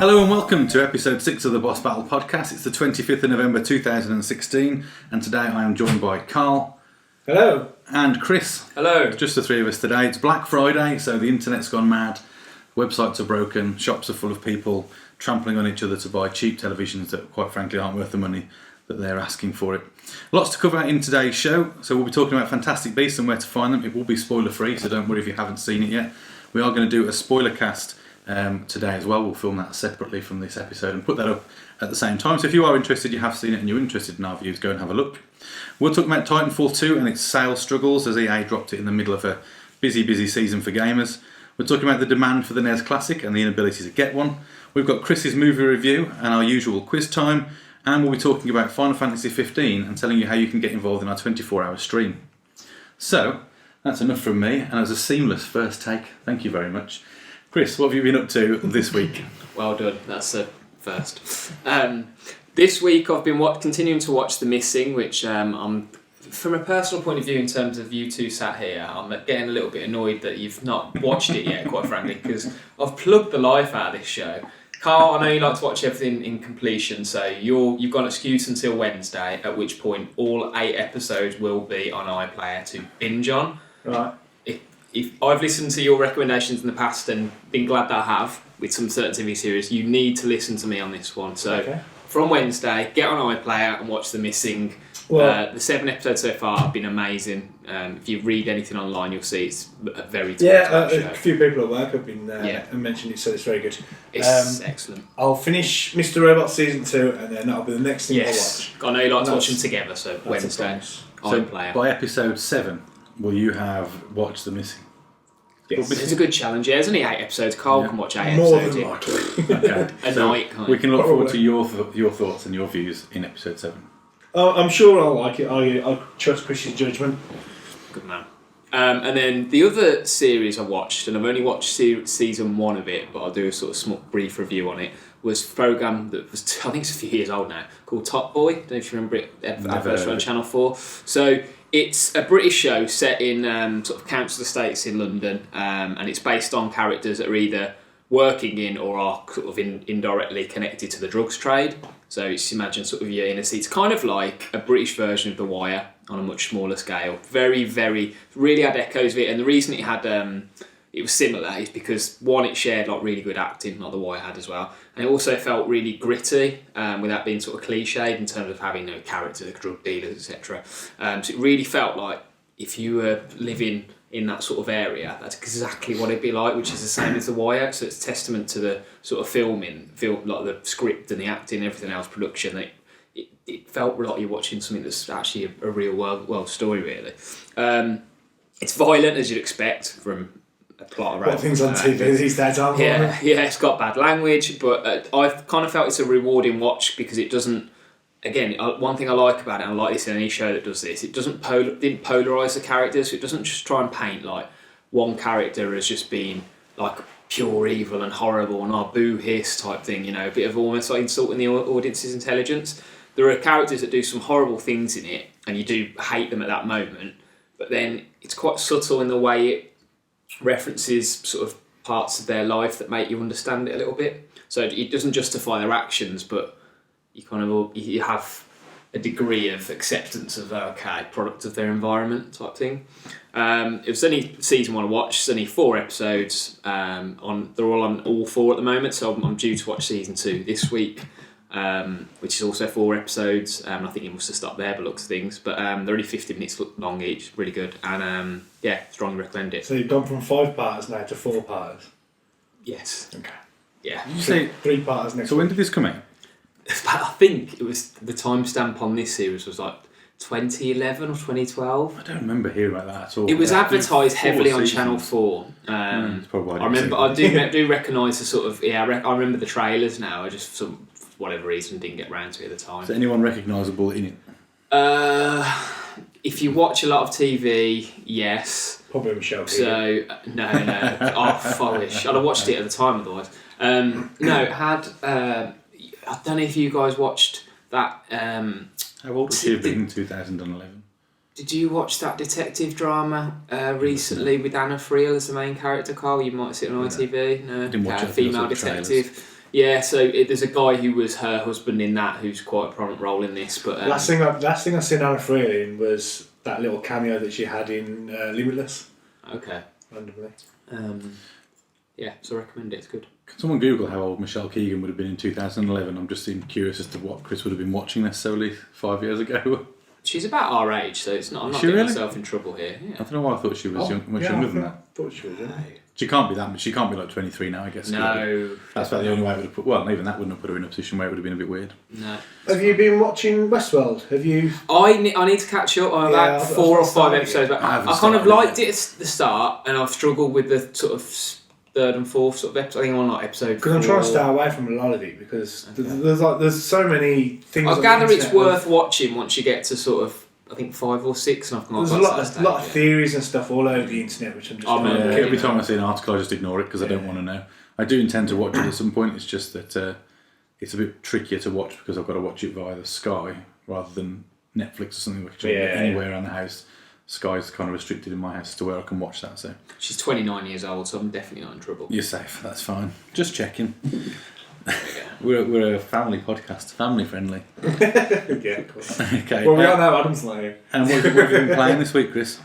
Hello and welcome to episode 6 of the Boss Battle podcast. It's the 25th of November 2016 and today I am joined by Carl. Hello. And Chris. Hello. Just the three of us today. It's Black Friday, so the internet's gone mad, websites are broken, shops are full of people trampling on each other to buy cheap televisions that quite frankly aren't worth the money that they're asking for it. Lots to cover in today's show, so we'll be talking about Fantastic Beasts and where to find them. It will be spoiler free, so don't worry if you haven't seen it yet. We are going to do a spoiler cast today as well. We'll film that separately from this episode and put that up at the same time. So if you are interested, you have seen it and you're interested in our views, go and have a look. We'll talk about Titanfall 2 and its sales struggles as EA dropped it in the middle of a busy season for gamers. We're talking about the demand for the NES Classic and the inability to get one. We've got Chris's movie review and our usual quiz time, and we'll be talking about Final Fantasy 15 and telling you how you can get involved in our 24-hour stream. So that's enough from me, and as a seamless first take, thank you very much. Chris, what have you been up to this week? Well done, that's a first. This week I've been continuing to watch The Missing, which I'm, from a personal point of view in terms of you two sat here, I'm getting a little bit annoyed that you've not watched it yet, quite frankly, because I've plugged the life out of this show. Carl, I know you like to watch everything in completion, so you've got an excuse until Wednesday, at which point all 8 episodes will be on iPlayer to binge on. Right. If I've listened to your recommendations in the past and been glad that I have with some certain TV series, you need to listen to me on this one. So From Wednesday, get on iPlayer and watch The Missing. The 7 episodes so far have been amazing. If you read anything online, you'll see it's a very show. A few people at work have been and mentioned it, so it's very good. It's excellent. I'll finish Mr. Robot season 2, and then that'll be the next thing I'll watch. I know you like to watch them together, so Wednesday, iPlayer. So by episode 7, will you have watched The Missing? Yes. It's a good challenge. Yeah, there's only 8 episodes. Carl can watch 8 More episodes. than likely. Okay. Night. We can look forward to your thoughts and your views in episode 7. I'm sure I'll like it. I trust Chris's judgment. Good man. And then the other series I watched, and I've only watched season 1 of it, but I'll do a sort of small, brief review on it, was a programme that was, I think it's a few years old now, called Top Boy. I don't know if you remember it, adverts on Channel 4. So it's a British show set in sort of council estates in London, and it's based on characters that are either working in or are sort of indirectly connected to the drugs trade. So just imagine sort of your inner seats, kind of like a British version of The Wire on a much smaller scale. Very, really had echoes of it, and the reason it had it was similar is because one, it shared like really good acting, like The Wire had as well, and it also felt really gritty without being sort of cliched in terms of having characters, drug dealers, etc. So it really felt like if you were living in that sort of area, that's exactly what it'd be like, which is the same as The Wire. So it's a testament to the sort of film like the script and the acting and everything else, production. It felt like you're watching something that's actually a real world story, really. It's violent, as you'd expect from a plot around. What things on TV these days aren't yeah, it's got bad language, but I've kind of felt it's a rewarding watch because it doesn't. Again, one thing I like about it, and I like this in any show that does this, it didn't polarise the characters. So it doesn't just try and paint like one character as just being like pure evil and horrible and boo hiss type thing, a bit of almost like insulting the audience's intelligence. There are characters that do some horrible things in it, and you do hate them at that moment, but then it's quite subtle in the way it references sort of parts of their life that make you understand it a little bit. So it doesn't justify their actions, but you have a degree of acceptance of product of their environment type thing. It was only season 1 I watched. It's only 4 episodes. They're all on all 4 at the moment, so I'm due to watch season 2 this week, which is also 4 episodes. I think it must have stopped there by looks of things, but they're only 50 minutes long each. Really good, and strongly recommend it. So you've gone from 5-parters now to 4-parters. Yes. Okay. Yeah. Did you say 3-parters next? So when did this come out? I think it was the timestamp on this series was like 2011 or 2012. I don't remember hearing about that at all. It was advertised heavily on seasons. Channel 4. That's probably why I remember. I do recognise the sort of I remember the trailers now. I just for whatever reason didn't get round to it at the time. Is anyone recognisable in it? If you watch a lot of TV, yes. Probably Michelle. So no. Follish. I'd have watched it at the time otherwise. No, it had. I don't know if you guys watched that. How old was she in 2011? Did you watch that detective drama recently with Anna Friel as the main character, Carl? You might have seen it on ITV. No, Didn't watch it. Female detective. Yeah, so there's a guy who was her husband in that, who's quite a prominent role in this. But last thing I seen Anna Freely in was that little cameo that she had in Limitless. Okay. Randomly. Yeah, so I recommend it. It's good. Can someone Google how old Michelle Keegan would have been in 2011? I'm just curious as to what Chris would have been watching necessarily 5 years ago. She's about our age, so it's not. I'm not She getting really? myself in trouble here. Yeah. I don't know why I thought she was much younger than that. I thought she was. Yeah. She can't be that much. She can't be like 23 now, I guess. No. That's about the only way I would have put. Well, even that wouldn't have put her in a position where it would have been a bit weird. No. Have you been watching Westworld? Have you? I need to catch up. I'm about I've 4 or 5 started episodes back. I haven't I kind of started liked yet. it at the start, and I've struggled with the sort of third and fourth sort of episode. I think I'm on like episode 4. Because I'm trying to stay away from a lot of it because there's so many things. I on gather the it's internet worth watching once you get to sort of, I think 5 or 6, and I've gone. There's a lot of theories and stuff all over the internet, which I'm just. Oh, man. trying to- Every time I see an article, I just ignore it because I don't want to know. I do intend to watch it at some point. It's just that it's a bit trickier to watch because I've got to watch it via the Sky rather than Netflix or something which I can get anywhere around the house. Sky's kind of restricted in my house to where I can watch that. So She's 29 years old, so I'm definitely not in trouble. you're safe. That's fine. Just checking. We're a family podcast, family friendly. Yeah, of course. Okay. Well, we all know Adam's not here. And what have you been playing this week, Chris?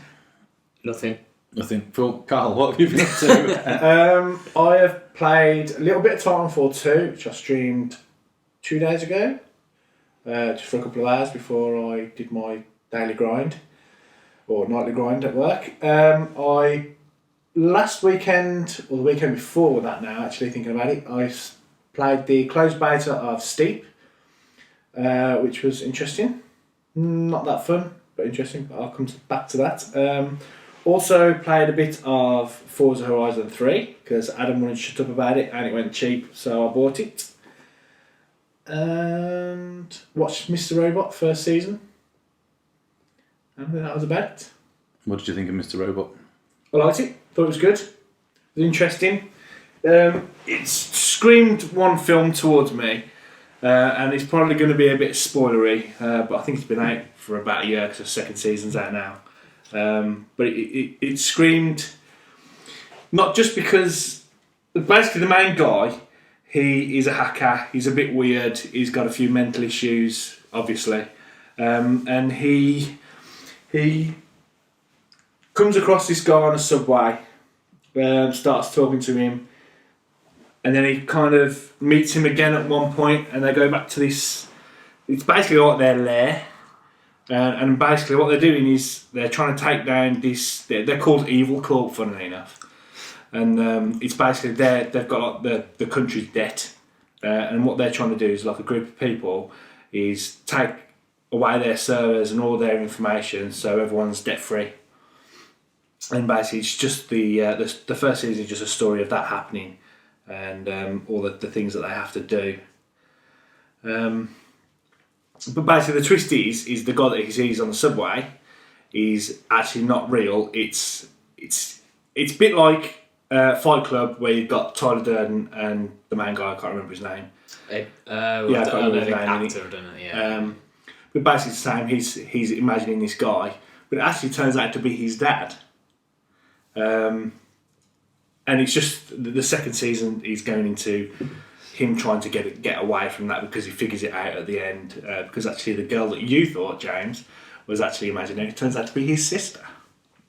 Nothing. Nothing. Carl, what have you been up to? I have played a little bit of Titanfall 2, which I streamed 2 days ago, just for a couple of hours before I did my daily grind, or nightly grind at work. Last weekend, or the weekend before that now, actually thinking about it, I played the closed beta of Steep, which was interesting. Not that fun, but interesting, but I'll come back to that. Also played a bit of Forza Horizon 3 because Adam wanted to shut up about it and it went cheap, so I bought it. And watched Mr. Robot first season. And that was about it. What did you think of Mr. Robot? I liked it. Thought it was good. It was interesting. It screamed one film towards me, and it's probably going to be a bit spoilery, but I think it's been out for about a year because the second season's out now. But it screamed, not just because, basically the main guy, he is a hacker, he's a bit weird, he's got a few mental issues, obviously, and he comes across this guy on a subway, starts talking to him, and then he kind of meets him again at one point, and they go back to this, it's basically like their lair. And basically what they're doing is they're trying to take down this, they're called Evil Corp, funnily enough. And it's basically they've got like the country's debt. And what they're trying to do is, like a group of people, is take away their servers and all their information so everyone's debt free. And basically it's just the first season is just a story of that happening and all the things that they have to do. But basically the twist is the guy that he sees on the subway is actually not real. It's a bit like Fight Club, where you've got Tyler Durden and the main guy, I can't remember his name. I don't know the actor, I don't know, yeah. But basically it's the same, he's imagining this guy, but it actually turns out to be his dad. And it's just, the second season is going into him trying to get away from that because he figures it out at the end, because actually the girl that you thought, James, was actually imaginary. It turns out to be his sister.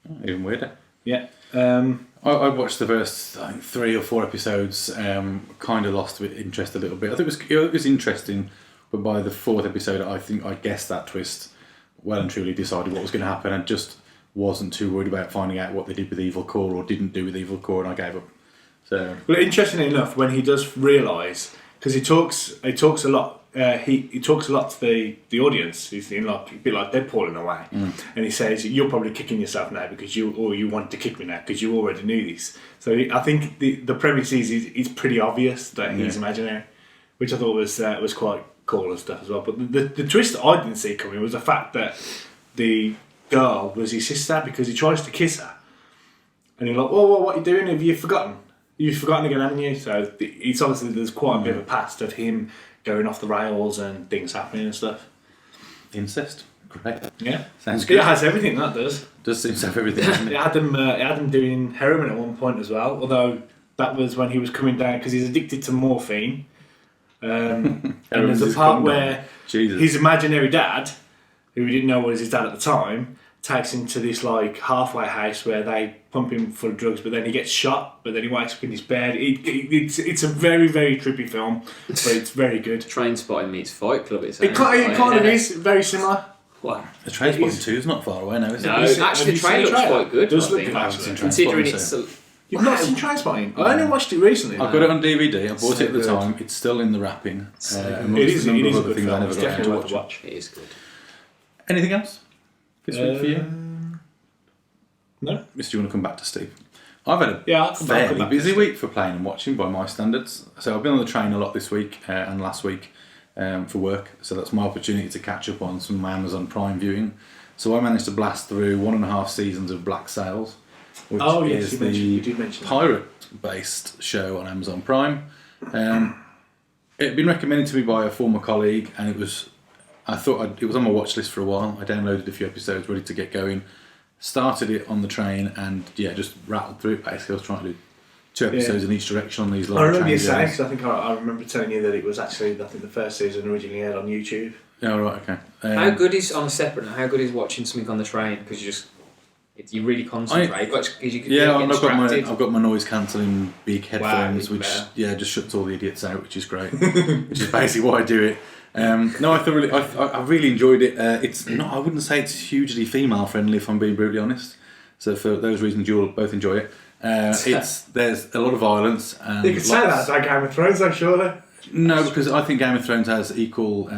Oh, even weirder. Yeah. I watched the first 3 or 4 episodes, kind of lost interest a little bit. I think it was interesting, but by the 4th episode I think I guessed that twist well and truly, decided what was going to happen, and just wasn't too worried about finding out what they did with Evil Core or didn't do with Evil Core, and I gave up. So, well, interestingly enough, when he does realise, because he talks a lot, he talks a lot to the audience. He's in like a bit like Deadpool in a way, and he says, "You're probably kicking yourself now because you wanted to kick me now because you already knew this." So I think the premise is it's pretty obvious that he's imaginary, which I thought was quite cool and stuff as well. But the twist that I didn't see coming was the fact that the girl was his sister, because he tries to kiss her, and you're like, "Whoa, what are you doing? Have you forgotten? You've forgotten again, haven't you?" So it's obviously there's quite a bit of a past of him going off the rails and things happening and stuff. incest. Great. Yeah, Sounds good. It has everything, that does. Does seem to have everything, doesn't It it? had him doing heroin at one point as well. Although that was when he was coming down because he's addicted to morphine, And there's Everyone's a just part come down. where Jesus. his imaginary dad, who we didn't know was his dad at the time, takes him to this like halfway house where they pump him full of drugs, but then he gets shot, but then he wakes up in his bed. It's a very, very trippy film, but it's very good. Train Spotting meets Fight Club. It Kind of is very similar. Wow. The Trainspotting 2 is not far away now, is it? No, Have you actually, the seen trailer the looks trailer? quite good. It does I look think. good, I haven't seen Considering Trainspotting, it's so- You've not seen Trainspotting? I only watched it recently. I've got it on DVD. I bought So it at the good. time. It's still in the wrapping. It is a good things I film. never It's got around definitely to worth a watching. watch. It is good. Anything else this week for you? No? Mr. You want to come back to Steve? I've had a Yeah, I'll come back fairly to busy Steve. week for playing and watching by my standards. So I've been on the train a lot this week and last week for work. So that's my opportunity to catch up on some of my Amazon Prime viewing. So I managed to blast through 1.5 seasons of Black Sails, which is you did mention that. pirate-based show on Amazon Prime. It had been recommended to me by a former colleague, and it was on my watch list for a while. I downloaded a few episodes, ready to get going. Started it on the train, and just rattled through it. Basically, I was trying to do 2 episodes in each direction on these long I remember train you saying, journeys. because I think I remember telling you that it was actually, I think the first season originally aired on YouTube. Yeah, right, okay. How good is, on a separate note, how good is watching something on the train? Because you really concentrate. Because you can get distracted. I've got my noise cancelling big headphones, even which better. just shuts all the idiots out, which is great. Which is basically why I do it. No, I really enjoyed it. It's not. I wouldn't say it's hugely female friendly, if I'm being brutally honest. So for those reasons, you'll both enjoy it. There's a lot of violence. And You could say that about Game of Thrones, though, surely. No, because I think Game of Thrones has equal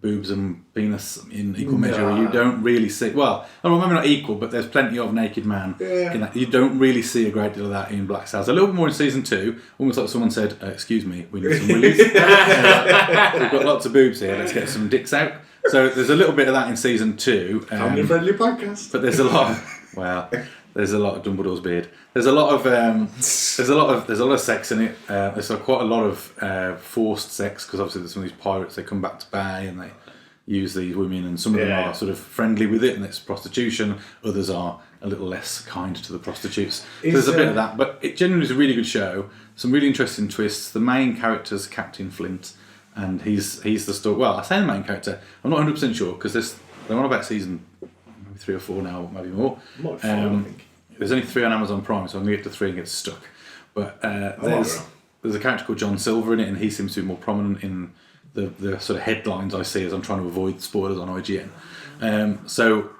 boobs and penis in equal measure. You don't really see. Well, maybe not equal, but there's plenty of naked man. Yeah. In that. You don't really see a great deal of that in Black Sails. A little bit more in season 2. Almost like someone said, "Excuse me, we need some willies. We've got lots of boobs here. Let's get some dicks out." So there's a little bit of that in season 2. Family-friendly podcast. But there's a lot. There's a lot of Dumbledore's beard. There's a lot of sex in it. There's quite a lot of forced sex, because obviously there's some of these pirates. They come back to bay and they use these women, and some of them are sort of friendly with it, and it's prostitution. Others are a little less kind to the prostitutes. So there's a bit of that, but it generally is a really good show. Some really interesting twists. The main character's Captain Flint, and he's the story. Well, I say the main character. I'm not 100% sure, because they're on about season 3 or 4 now, maybe more. Might be 4, I think. There's only 3 on Amazon Prime, so I'm going to get to 3 and get stuck. But there's a character called John Silver in it, and he seems to be more prominent in the sort of headlines I see as I'm trying to avoid spoilers on IGN. So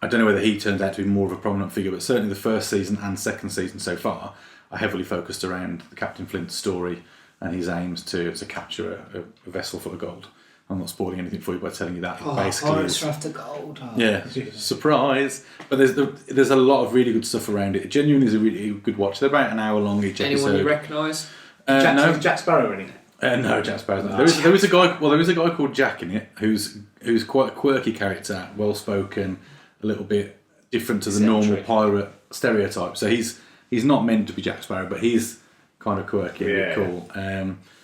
I don't know whether he turns out to be more of a prominent figure, but certainly the first season and second season so far are heavily focused around the Captain Flint story and his aims to capture a vessel full of gold. I'm not spoiling anything for you by telling you that. It basically is. after gold. Yeah, surprise! But there's a lot of really good stuff around it. It genuinely is a really good watch. They're about an hour long each episode. Anyone you recognise? No, Jack Sparrow in it. no, Jack Sparrow's not. There is a guy. Well, there is a guy called Jack in it who's quite a quirky character, well spoken, a little bit different to the normal pirate stereotype. So he's not meant to be Jack Sparrow, but he's kind of quirky and cool.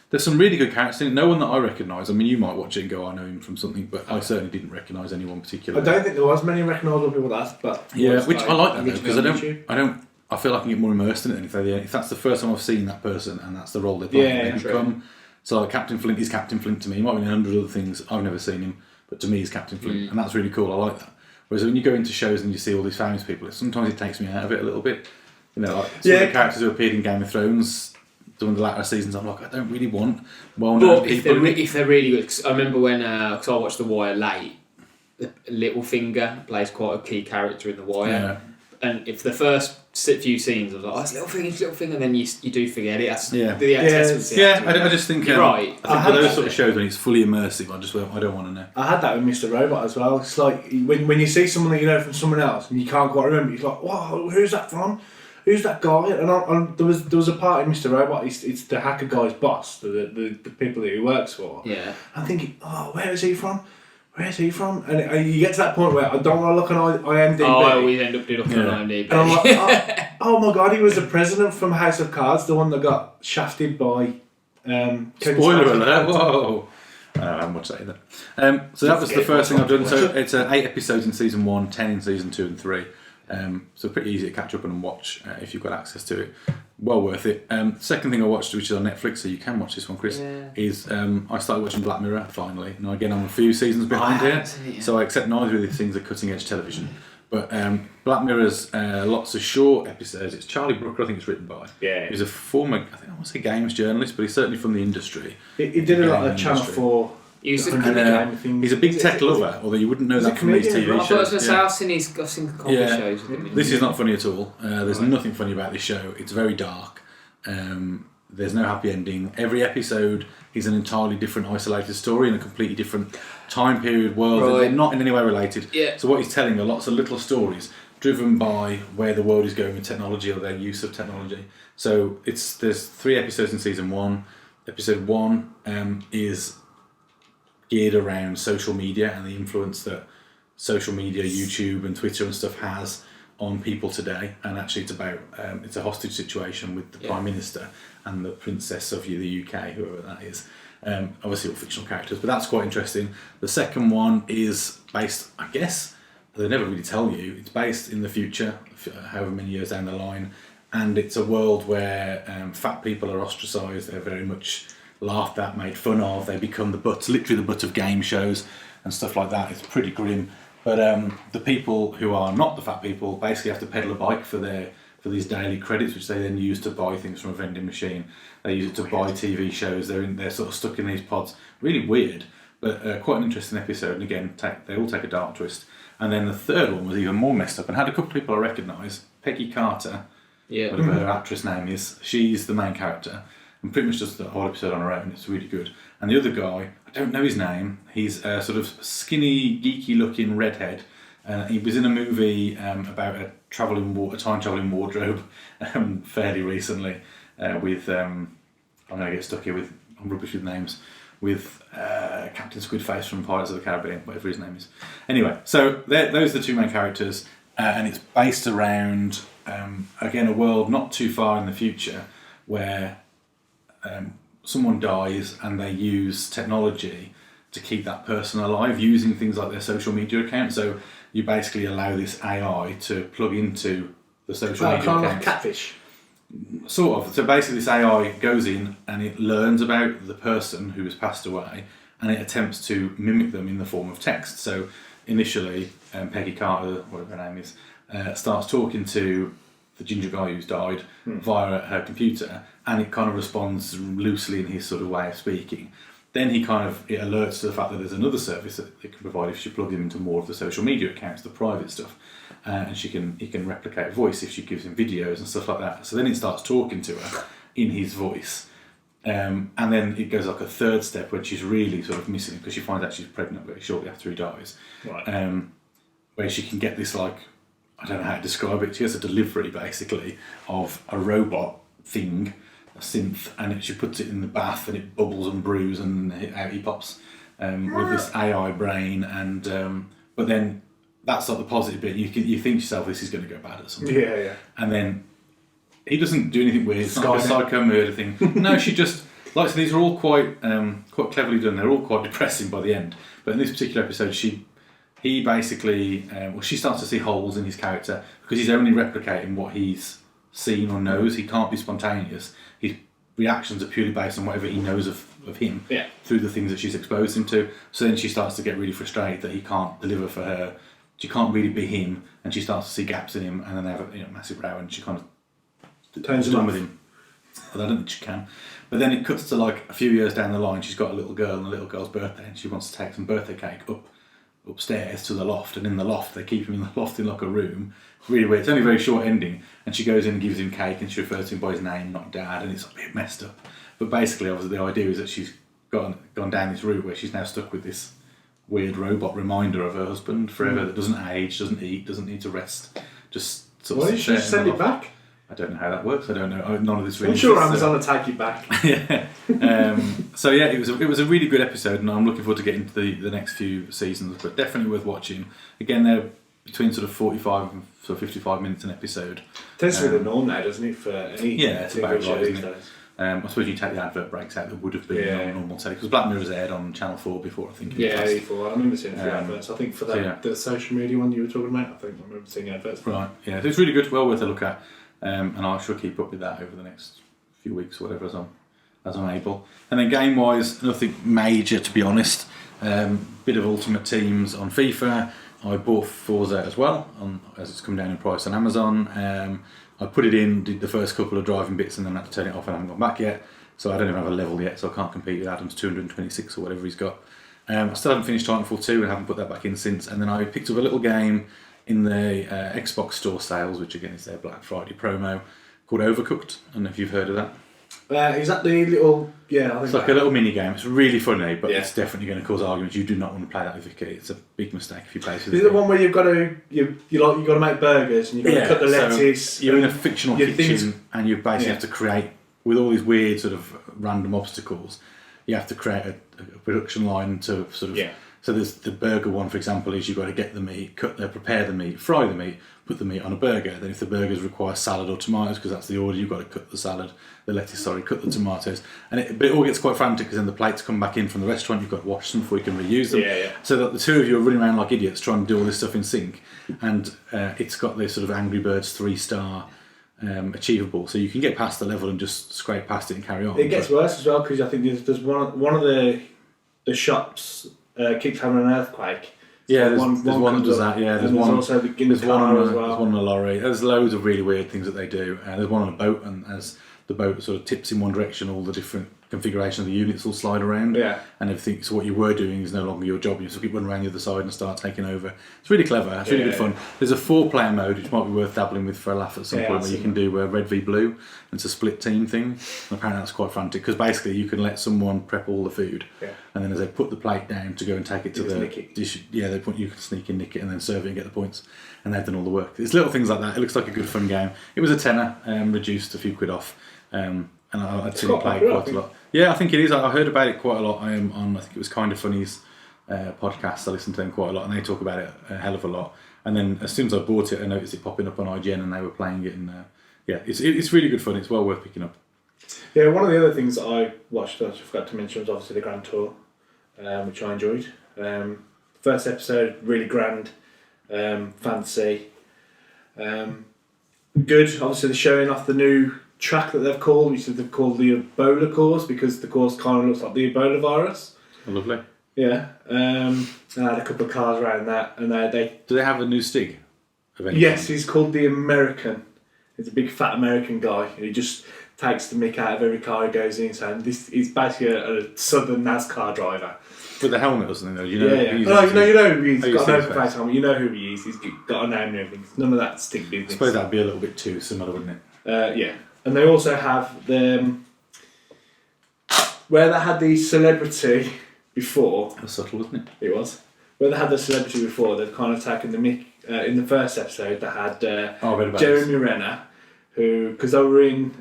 There's some really good characters in it. No one that I recognise. I mean, you might watch it and go, I know him from something, but I certainly didn't recognise anyone particular. I don't think there was many recognisable people that, but which I like that though, because originally on I feel like I can get more immersed in it than if that's the first time I've seen that person and that's the role they play. They become. So like Captain Flint is Captain Flint to me. He might be in 100 other things. I've never seen him, but to me he's Captain Flint, and that's really cool. I like that. Whereas when you go into shows and you see all these famous people, sometimes it takes me out of it a little bit. You know, like some of the characters who appeared in Game of Thrones. During the latter seasons, I'm like, I don't really want well-known people. If they're really good, 'cause I remember when, because I watched The Wire late, Littlefinger plays quite a key character in The Wire, and if the first few scenes, I was like, oh, it's Littlefinger, and then you do forget it. That's I just think you're right. I think for those sort of shows when it's fully immersive, I don't want to know. I had that with Mr. Robot as well. It's like when you see someone that you know from someone else and you can't quite remember, you're like, whoa, who's that from? Who's that guy? And there was a part in Mr. Robot. It's the hacker guy's boss, the people that he works for. Yeah. I'm thinking, where is he from? Where is he from? And you get to that point where I don't want to look on IMDb. Oh, I always end up looking on IMDb. And I'm like, oh my god, he was the president from House of Cards, the one that got shafted by. Spoiler alert! Whoa. I haven't watched that either. So that was the first thing I've done. So it's 8 episodes in season 1, 10 in season 2 and 3. So pretty easy to catch up and watch if you've got access to it. well worth it. Second thing I watched, which is on Netflix, so you can watch this one, Chris, is I started watching Black Mirror finally. Now again, I'm a few seasons behind here, so I accept neither of these things are cutting edge television. But Black Mirror's lots of short episodes. It's Charlie Brooker, I think it's written by. Yeah. He's a former, I think I want to say games journalist, but he's certainly from the industry. He did a lot of Channel 4. He's a He's a big tech lover, although you wouldn't know that from these TV I shows. I've seen the comedy shows with him. This is not funny at all. There's nothing funny about this show. It's very dark. There's no happy ending. Every episode is an entirely different isolated story in a completely different time period, world. Right. They're not in any way related. Yeah. So what he's telling are lots of little stories driven by where the world is going with technology or their use of technology. So there's 3 episodes in season 1. Episode 1 is geared around social media and the influence that social media, YouTube and Twitter and stuff has on people today. And actually it's about it's a hostage situation with the Prime Minister and the Princess of the UK, whoever that is. Obviously all fictional characters, but that's quite interesting. The second one is based, I guess, they never really tell you, it's based in the future, however many years down the line, and it's a world where fat people are ostracised, they're very much laughed at, made fun of, they become literally the butt of game shows and stuff like that. It's pretty grim. But the people who are not the fat people basically have to pedal a bike for these daily credits, which they then use to buy things from a vending machine. They use it to buy TV shows. They're sort of stuck in these pods. Really weird, but quite an interesting episode. And again, they all take a dark twist. And then the third one was even more messed up and had a couple of people I recognise. Peggy Carter, whatever her actress name is, she's the main character. And pretty much does the whole episode on her own. It's really good. And the other guy, I don't know his name. He's a sort of skinny, geeky-looking redhead. He was in a movie about a time-travelling wardrobe fairly recently with I'm going to get stuck here with I'm rubbish with names with Captain Squidface from Pirates of the Caribbean, whatever his name is. Anyway, so those are the 2 main characters, and it's based around again a world not too far in the future where someone dies and they use technology to keep that person alive using things like their social media account. So you basically allow this AI to plug into the social media account. Like catfish. Sort of. So basically this AI goes in and it learns about the person who has passed away and it attempts to mimic them in the form of text. So initially, Peggy Carter, whatever her name is, starts talking to the ginger guy who's died via her computer, and it kind of responds loosely in his sort of way of speaking. Then it alerts to the fact that there's another service that it can provide if she plugs him into more of the social media accounts, the private stuff, and he can replicate voice if she gives him videos and stuff like that. So then it starts talking to her in his voice, and then it goes like a third step when she's really sort of missing because she finds out she's pregnant very shortly after he dies, right. Where she can get this I don't know how to describe it. She has a delivery basically of a robot thing, a synth, and she puts it in the bath and it bubbles and brews and out he pops with this AI brain. And but then that's not the positive bit. You think to yourself this is going to go bad at some point. Yeah. And then he doesn't do anything weird. It's not like a psycho murder thing. No, she just so these are all quite cleverly done. They're all quite depressing by the end. But in this particular episode, he basically, she starts to see holes in his character because he's only replicating what he's seen or knows. He can't be spontaneous. His reactions are purely based on whatever he knows of him through the things that she's exposed him to. So then she starts to get really frustrated that he can't deliver for her. She can't really be him, and she starts to see gaps in him, and then they have a massive row, and she kind of turns him with him. But I don't think she can. But then it cuts to a few years down the line. She's got a little girl on the little girl's birthday, and she wants to take some birthday cake upstairs to the loft, and in the loft they keep him in the loft in a room. It's really weird. It's only a very short ending, and she goes in and gives him cake, and she refers to him by his name, not Dad, and it's a bit messed up. But basically, obviously, the idea is that she's gone down this route where she's now stuck with this weird robot reminder of her husband forever that doesn't age, doesn't eat, doesn't need to rest, just sort of. Why did she send it back? I don't know how that works. I don't know. None of this really. I'm sure Amazon will take it back. Yeah. So yeah, it was a really good episode, and I'm looking forward to getting to the next few seasons. But definitely worth watching. Again, they're between sort of 45 and sort of 55 minutes an episode. Tends to be the norm now, doesn't it? For any it's about right, show isn't these it? days. I suppose you take the advert breaks out that would have been on normal telly, because Black Mirror's aired on Channel 4 before, I think. Yeah, before. I remember seeing a few adverts. I think for the social media one you were talking about, I remember seeing adverts. Right, yeah, so it's really good, well worth a look at. and I shall keep up with that over the next few weeks or whatever as I'm able. And then game wise, nothing major to be honest. Bit of Ultimate Teams on FIFA. I bought Forza as well, as it's come down in price on Amazon. I put it in, did the first couple of driving bits, and then had to turn it off, and I haven't gone back yet. So I don't even have a level yet, so I can't compete with Adam's 226 or whatever he's got. I still haven't finished Titanfall 2 and haven't put that back in since. And then I picked up a little game in the Xbox Store sales, which again is their Black Friday promo, called Overcooked. I don't know if you've heard of that. Is that the little... Yeah, I think it's like a little mini game. It's really funny, but it's definitely going to cause arguments. You do not want to play that with your kid. It's a big mistake if you play it. Is it the one where you've got to make burgers and you've got to cut the lettuce? So you're in a fictional kitchen and you basically have to create, with all these weird sort of random obstacles, you have to create a production line to sort of... So there's the burger one, for example, is you've got to get the meat, prepare the meat, fry the meat, put the meat on a burger. Then if the burgers require salad or tomatoes, because that's the order, you've got to cut the lettuce, cut the tomatoes. But it all gets quite frantic because then the plates come back in from the restaurant, you've got to wash them before you can reuse them. So that the two of you are running around like idiots trying to do all this stuff in sync. And it's got this sort of Angry Birds 3-star achievable, so you can get past the level and just scrape past it and carry on. It gets worse as well because I think there's one of the shops keeps having an earthquake. Yeah, there's one that does that. Yeah, there's one also there's one on there's one on a lorry. There's loads of really weird things that they do. There's one on a boat, and as the boat sort of tips in one direction, all the different configuration of the units will slide around. Yeah. And everything. So what you were doing is no longer your job. You just keep running around the other side and start taking over. It's really clever. It's really good fun. There's a 4-player mode which might be worth dabbling with for a laugh at some point, where you can do red v blue. It's a split team thing. And apparently that's quite frantic because basically you can let someone prep all the food, and then as they put the plate down to go and take it to the dish, you can sneak in, nick it, and then serve it and get the points. And they've done all the work. It's little things like that. It looks like a good fun game. It was a tenner, reduced a few quid off. And I'd seen it play quite a lot. Yeah, I think it is. I heard about it quite a lot. I think it was Kind of Funny's podcast. I listened to them quite a lot, and they talk about it a hell of a lot. And then as soon as I bought it, I noticed it popping up on IGN, and they were playing it. And it's really good fun. It's well worth picking up. Yeah, one of the other things that I watched that I forgot to mention was obviously the Grand Tour, which I enjoyed. First episode, really grand, fancy, good. Obviously, they're showing off the new track that they've called, which they've called the Ebola course, because the course kind of looks like the Ebola virus. Oh, lovely. Yeah. I had a couple of cars around that, and they do they have a new Stig? Yes, he's called the American. He's a big fat American guy. He just takes the mick out of every car he goes in. So this is basically a southern NASCAR driver. With the helmet or something, though. You know who he is. He's got an open face helmet. You know who he is. He's got a name and everything. None of that Stig business. I suppose that'd be a little bit too similar, wouldn't it? Yeah. And they also have the where they had the celebrity before. That was subtle, wasn't it? It was. Where they had the celebrity before, they've kind of taken the mick. In the first episode, they had Jeremy Renner, who, because they were in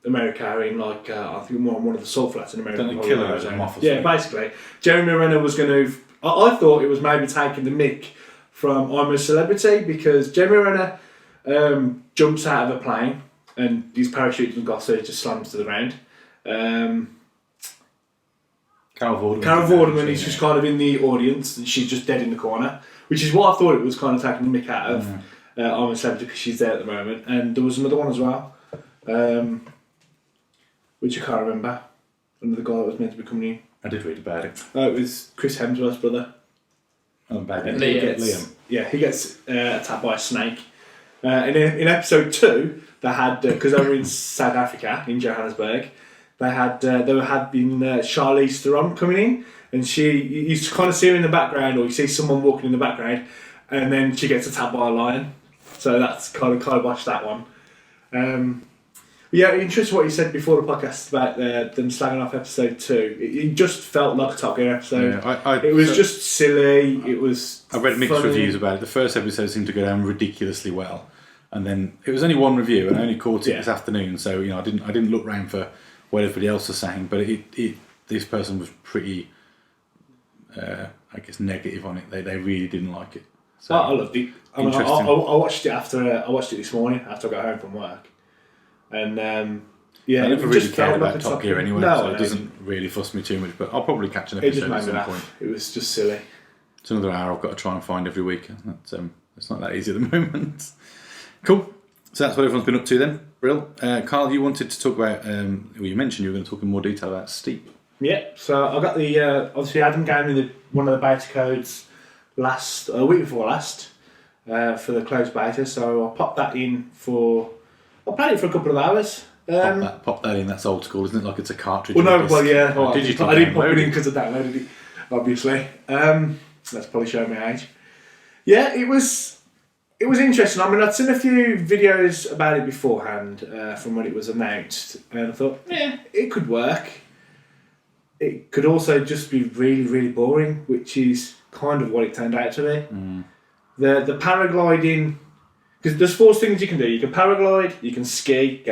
America, in like I think one of the salt flats in America. Don't they kill him off? Yeah, basically, Jeremy Renner was going to. I thought it was maybe taking the mick from I'm a Celebrity, because Jeremy Renner jumps out of a plane. And his parachute doesn't go, so it just slams to the ground. Carol Vorderman is just kind of in the audience, and she's just dead in the corner, which is what I thought it was kind of taking the mick out of I'm a Celebrity, because she's there at the moment. And there was another one as well, which I can't remember. Another guy that was meant to be coming in. I did read about it. Oh, it was Chris Hemsworth's brother. Oh, bad. Liam. Yeah, he gets attacked by a snake. In episode 2, they had, because they were in South Africa, in Johannesburg, they had been Charlize Theron coming in, and you kind of see her in the background, or you see someone walking in the background, and then she gets attacked by a lion. So that's kind of watched that one. Yeah, interesting what you said before the podcast about them slagging off episode 2. It just felt like a Top Gear episode. Yeah, it was just silly. It was. I read mixed reviews about it. The first episode seemed to go down ridiculously well, and then it was only one review, and I only caught it this afternoon. So I didn't look round for what everybody else was saying, but this person was pretty, I guess, negative on it. They really didn't like it. So, I loved it. I watched it I watched it this morning after I got home from work. And I never really cared about Top Gear anyway, so it doesn't really fuss me too much. But I'll probably catch an episode at some point. It was just silly. It's another hour I've got to try and find every week. It's not that easy at the moment. Cool. So that's what everyone's been up to then. Brill. Carl, you wanted to talk about, well, you mentioned you were going to talk in more detail about Steep. Yeah, so I got the, obviously Adam gave me one of the beta codes a week before last, for the closed beta, so I popped that in I played it for a couple of hours. Pop that in, that's old school, isn't it? Like it's a cartridge. Well, no, well, yeah, I I didn't pop it in because I downloaded it, obviously. That's probably showing my age. Yeah, it was interesting. I mean, I'd seen a few videos about it beforehand, from when it was announced, and I thought, yeah, it could work. It could also just be really, really boring, which is kind of what it turned out to be. The paragliding, because there's 4 things you can do. You can paraglide, you can ski,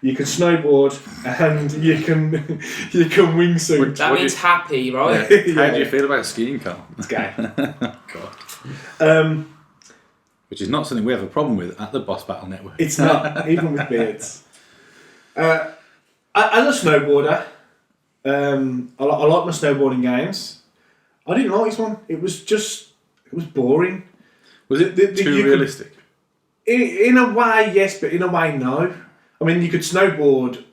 you can snowboard, and you can wingsuit. That means happy, right? Yeah. How do you feel about skiing, Carl? It's gay. God. Which is not something we have a problem with at the Boss Battle Network. It's not, even with beards. As a snowboarder, I like my snowboarding games. I didn't like this one. It was boring. Was it too realistic? In a way, yes, but in a way, no. I mean, you could snowboard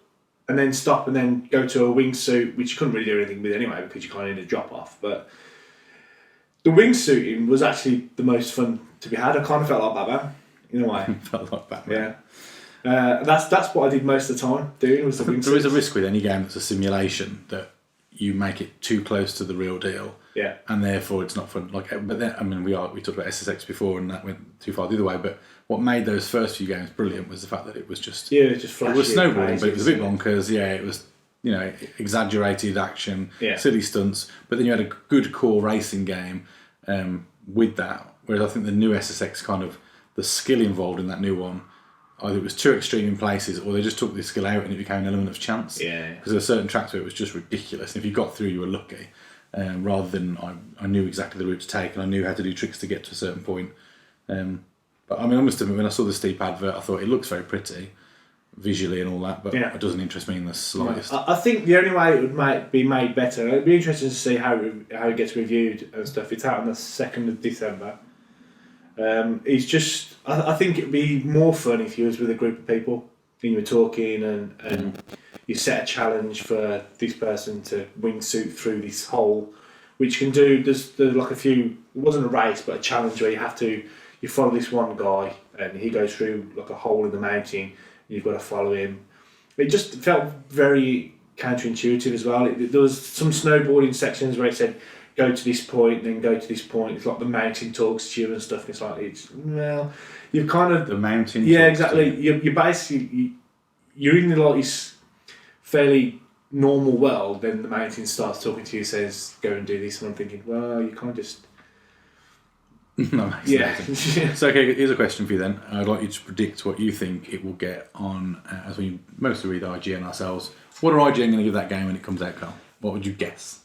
and then stop and then go to a wingsuit, which you couldn't really do anything with anyway because you kind of need a drop off. But the wingsuiting was actually the most fun to be had. I kind of felt like Batman, in a way. Felt like Batman. Yeah. That's what I did most of the time doing was the wingsuit. There is a risk with any game that's a simulation that you make it too close to the real deal. Yeah. And therefore it's not fun. But then, I mean, we talked about SSX before and that went too far the other way. But what made those first few games brilliant was the fact that it was just flashy. It was snowboarding, but it was a bit bonkers. Yeah, it was exaggerated action, silly stunts. But then you had a good core racing game with that. Whereas I think the new SSX kind of the skill involved in that new one, either it was too extreme in places or they just took the skill out and it became an element of chance. Yeah. Because there were certain tracks where it was just ridiculous. And if you got through, you were lucky. Rather than I knew exactly the route to take and I knew how to do tricks to get to a certain point. But I mean, I must admit, when I saw the Steep advert, I thought it looks very pretty visually and all that, but it doesn't interest me in the slightest. I think the only way it would be made better, it'd be interesting to see how it gets reviewed and stuff. It's out on the 2nd of December. It's just, I think it'd be more fun if you was with a group of people and you were talking and you set a challenge for this person to wingsuit through this hole, which can do, there's like a few, it wasn't a race, but a challenge where you follow this one guy and he goes through like a hole in the mountain, you've got to follow him. It just felt very counterintuitive as well. There was some snowboarding sections where it said, go to this point, then go to this point. It's like the mountain talks to you and stuff. And it's like, you've kind of... The mountain Yeah, exactly. You're basically... You're in like this fairly normal world, then the mountain starts talking to you, says, go and do this. And I'm thinking, well, you kind of just... No, So, okay, here's a question for you then. I'd like you to predict what you think it will get on, as we mostly read IGN ourselves. What are IGN going to give that game when it comes out, Carl? What would you guess?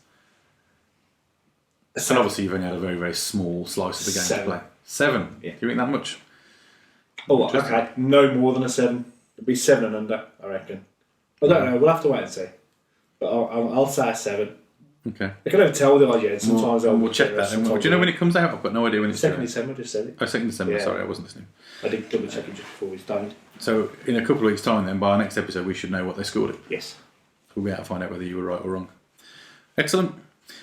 And obviously you've only had a very, very small slice of the game 7. to play. 7? Yeah. Do you think that much? Oh, okay. No more than a 7. It'd be 7 and under, I reckon. I don't know. We'll have to wait and see. But I'll say a 7. Okay. I can never tell with IGN. Sometimes we'll check that. Do you know when it comes out? I've got no idea when it's 2nd December, I just said it. Oh, 2nd December. Yeah. Sorry, I wasn't listening. I did double check it just before we started. So in a couple of weeks' time then, by our next episode, we should know what they scored it. Yes. We'll be able to find out whether you were right or wrong. Excellent.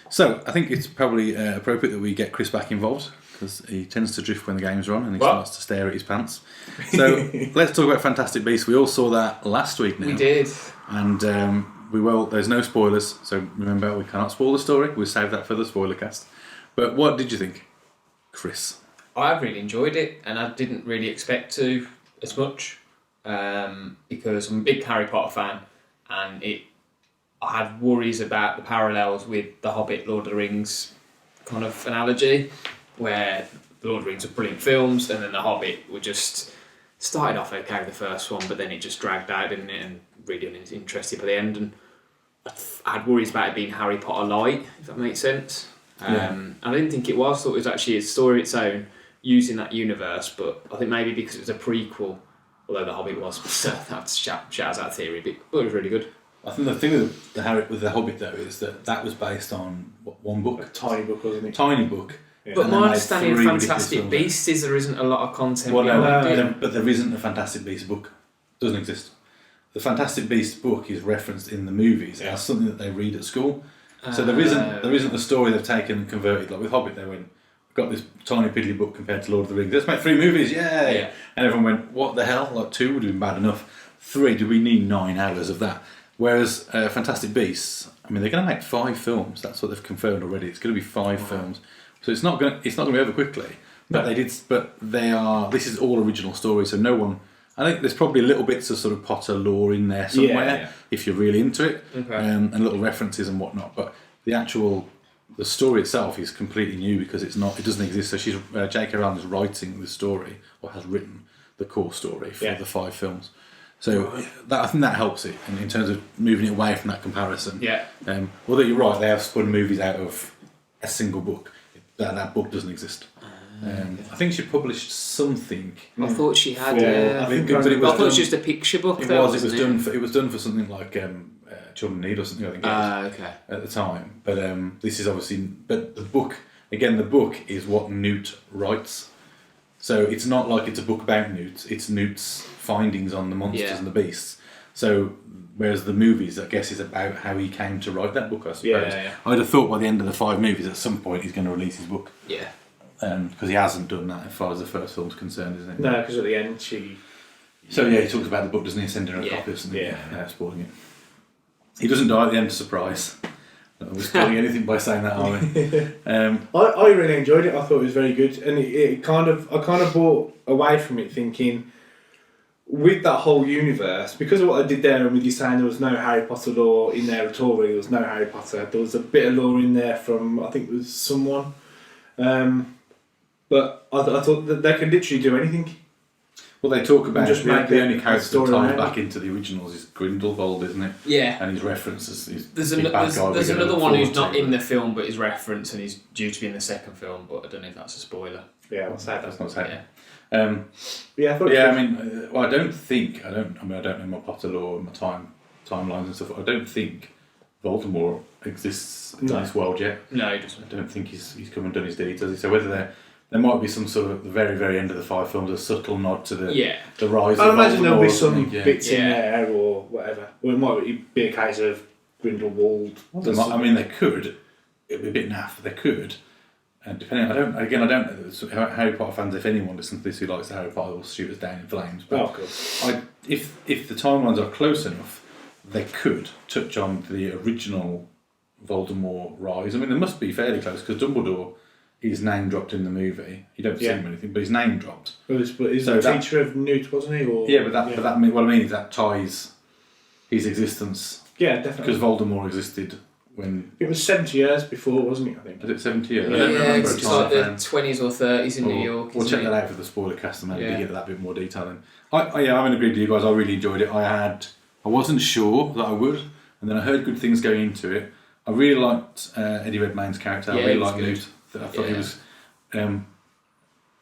So I think it's probably appropriate that we get Chris back involved because he tends to drift when the games are on and he starts to stare at his pants. So let's talk about Fantastic Beasts. We all saw that last week now. We did. And there's no spoilers, so remember we cannot spoil the story. We'll save that for the spoiler cast. But what did you think, Chris? I really enjoyed it and I didn't really expect to as much because I'm a big Harry Potter fan and I had worries about the parallels with The Hobbit, Lord of the Rings kind of analogy, where The Lord of the Rings are brilliant films and then The Hobbit were just started off okay with the first one, but then it just dragged out, didn't it, and really uninteresting by the end. And I had worries about it being Harry Potter light, if that makes sense. And I didn't think it was. I thought it was actually a story of its own, using that universe, but I think maybe because it was a prequel, although The Hobbit was, that shatters that theory, but it was really good. I think the thing with the Hobbit though is that was based on one book, A tiny book, wasn't it? tiny book, But And they my made understanding of 3 ridiculous Fantastic films. Beasts is there isn't a lot of content Well, behind it. no, but there isn't a Fantastic Beasts book. It doesn't exist. The Fantastic Beasts book is referenced in the movies as something that they read at school. So there isn't a story they've taken and converted. Like with Hobbit, they went, we've got this tiny piddly book compared to Lord of the Rings. Let's make 3 movies, yay! Yeah. And everyone went, what the hell? Like 2 would have been bad enough. 3, do we need 9 hours of that? Whereas Fantastic Beasts, I mean, they're going to make 5 films. That's what they've confirmed already. It's going to be 5 films. So it's not going to be over quickly. But this is all original stories, so no one. I think there's probably little bits of sort of Potter lore in there somewhere if you're really into it, and little references and whatnot. But the story itself is completely new because it doesn't exist. So J.K. Rowling is writing the story or has written the core story for the 5 films. So I think that helps it in terms of moving it away from that comparison. Yeah. Although you're right, they have spun movies out of a single book. That book doesn't exist. I think she published something. I thought she had. I thought it was just a picture book. It was done for something like Children in Need or something. I think it was okay. at the time. But this is obviously. But the book is what Newt writes. So it's not like it's a book about Newt. It's Newt's findings on the monsters and the beasts. So whereas the movies, I guess, is about how he came to write that book. I suppose. I'd have thought by the end of the 5 movies, at some point, he's going to release his book. Yeah. Because he hasn't done that as far as the first film's concerned, isn't it? No, because at the end she. So he talks about the book, doesn't he? Sending her a copy or something. Spoiling it. He doesn't die at the end. Surprise. Not we're spoiling anything by saying that, are we? I really enjoyed it. I thought it was very good, and I kind of brought away from it thinking, with that whole universe, because of what I did there, and with you saying there was no Harry Potter lore in there at all. Really, there was no Harry Potter. There was a bit of lore in there from I think it was someone. But I thought that they could literally do anything. Well, they talk about Just make the only character that ties story back into the originals is Grindelwald, isn't it? Yeah. And his references. There's another one who's not in the film but is referenced and is due to be in the second film, but I don't know if that's a spoiler. Yeah, I'll say that. That's not saying. Yeah. I thought I don't know my Potter lore and my timelines and stuff. I don't think Voldemort exists in this world yet. No, he doesn't. I don't think he's come and done his deed, does he? So whether there might be some sort of, at the very, very end of the 5 films, a subtle nod to the rise of Voldemort. I imagine there'll be some bits in there or whatever. Or it might be a case of Grindelwald. They could. It'd be a bit naff. They could. And depending, I don't know. Harry Potter fans, if anyone listens to this who likes the Harry Potter, will shoot us down in flames. But if the timelines are close enough, they could touch on the original Voldemort rise. I mean, they must be fairly close because Dumbledore is name dropped in the movie. You don't see him or anything, but he's name dropped. He's the teacher of Newt, wasn't he? Or, what I mean is that ties his existence. Yeah, definitely. Because Voldemort existed when... It was 70 years before, wasn't it, I think? Was it 70 years? Yeah, it's like the 20s or 30s in New York. We'll check that out for the spoiler cast and maybe get into that bit more detail then. I'm in agreement with you guys. I really enjoyed it. I wasn't sure that I would, and then I heard good things going into it. I really liked Eddie Redmayne's character. I really liked Newt. I thought he was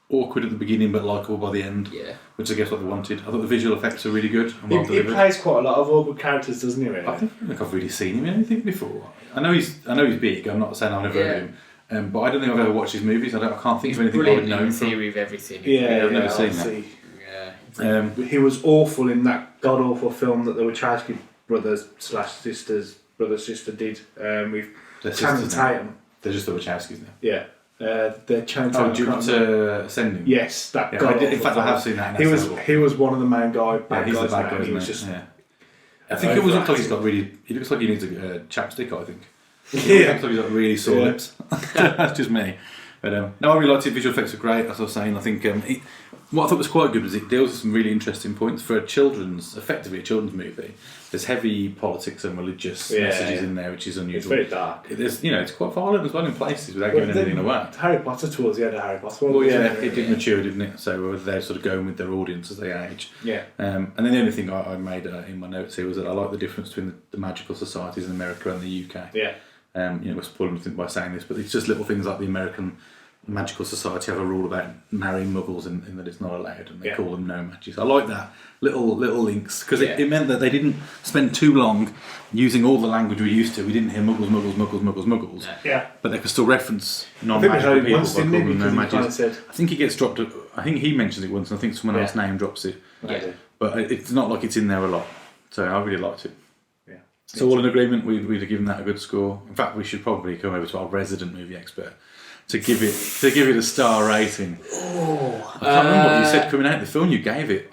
awkward at the beginning but likeable by the end, which I guess what they wanted. I thought the visual effects were really good and well delivered. He plays quite a lot of awkward characters, doesn't he? Really? I don't think I've really seen him in anything before. I know he's big. I'm not saying I've never heard of him, but I don't think I've ever watched his movies. I can't think of anything I would know him from. Theory of everything. I've never seen that. Yeah. He was awful in that god awful film that the Wachowski brothers / sisters, brother-sister did with Channing Tatum. They're just the Wachowskis now. Yeah. The Channing Tatum. Jupiter Ascending. Yes, that god. In fact, I have seen that. He was one of the main guys. He's the bad guy. He was just. I think it was looks like he's got really. He looks like he needs a chapstick. I think. He looks like he's got really sore lips. That's just me. But no, I really liked it. Visual effects are great. As I was saying, I think what I thought was quite good was it deals with some really interesting points for effectively a children's movie. There's heavy politics and religious messages in there, which is unusual. It's very dark. It's quite violent as well in places without giving anything away. Harry Potter towards the end of Harry Potter. Well, it did mature, didn't it? So they're sort of going with their audience as they age. Yeah. And then the only thing I made in my notes here was that I like the difference between the magical societies in America and the UK. Yeah. We're spoiling nothing by saying this, but it's just little things like the American Magical Society have a rule about marrying muggles in that it's not allowed, and they call them no magics. I like that little links because it meant that they didn't spend too long using all the language we're used to. We didn't hear muggles. Yeah. But they could still reference non-magical people by calling them no magics. I think he gets dropped. I think he mentions it once, and I think someone else name drops it. Yeah. But it's not like it's in there a lot. So I really liked it. Yeah. So all in agreement, we'd have given that a good score. In fact, we should probably come over to our resident movie expert to give it a star rating. Oh, I can't remember what you said coming out of the film. You gave it.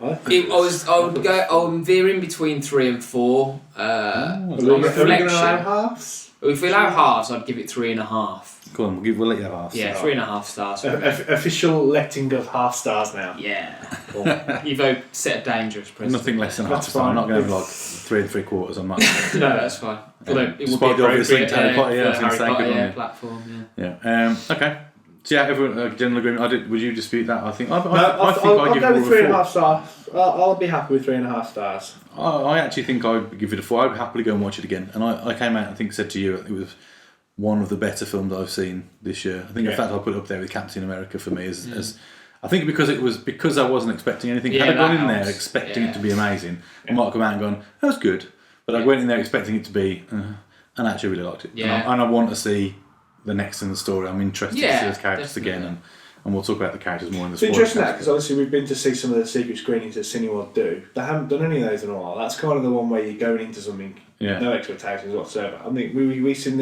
I'm veering between 3 and 4. are we going to allow halves? If we allow halves, I'd give it 3.5. Go on, we'll let you have half. Yeah, 3.5 stars. Official letting of half stars now. Yeah. Cool. You've set a dangerous precedent. Nothing less than half a star. I'm not going to have like 3 3/4 on that. No, that's fine. Although it would Despite be the obvious link appropriate to Harry Potter, for I was Harry going to say, Potter, good on you. platform, Yeah. Okay. So yeah, everyone general agreement. Would you dispute that? I think I think I'll I give go it with a 3.5 stars. I'll be happy with 3.5 stars. I actually think I'd give it a 4. I'd happily go and watch it again. And I came out, I think, said to you, it was one of the better films I've seen this year. I think, in fact, I'll put it up there with Captain America for me. As I think because I wasn't expecting anything. Yeah, Had I gone in helps. there expecting it to be amazing, I might have come out and gone, that was good. But I went in there expecting it to be, and I actually really liked it. Yeah. And I want to see the next in the story. I'm interested to see those characters definitely. again, and we'll talk about the characters more in the It's spoiler interesting that cast. because obviously we've been to see some of the secret screenings that Cineworld do. They haven't done any of those in a while. That's kind of the one where you're going into something, no expectations whatsoever. I think we seen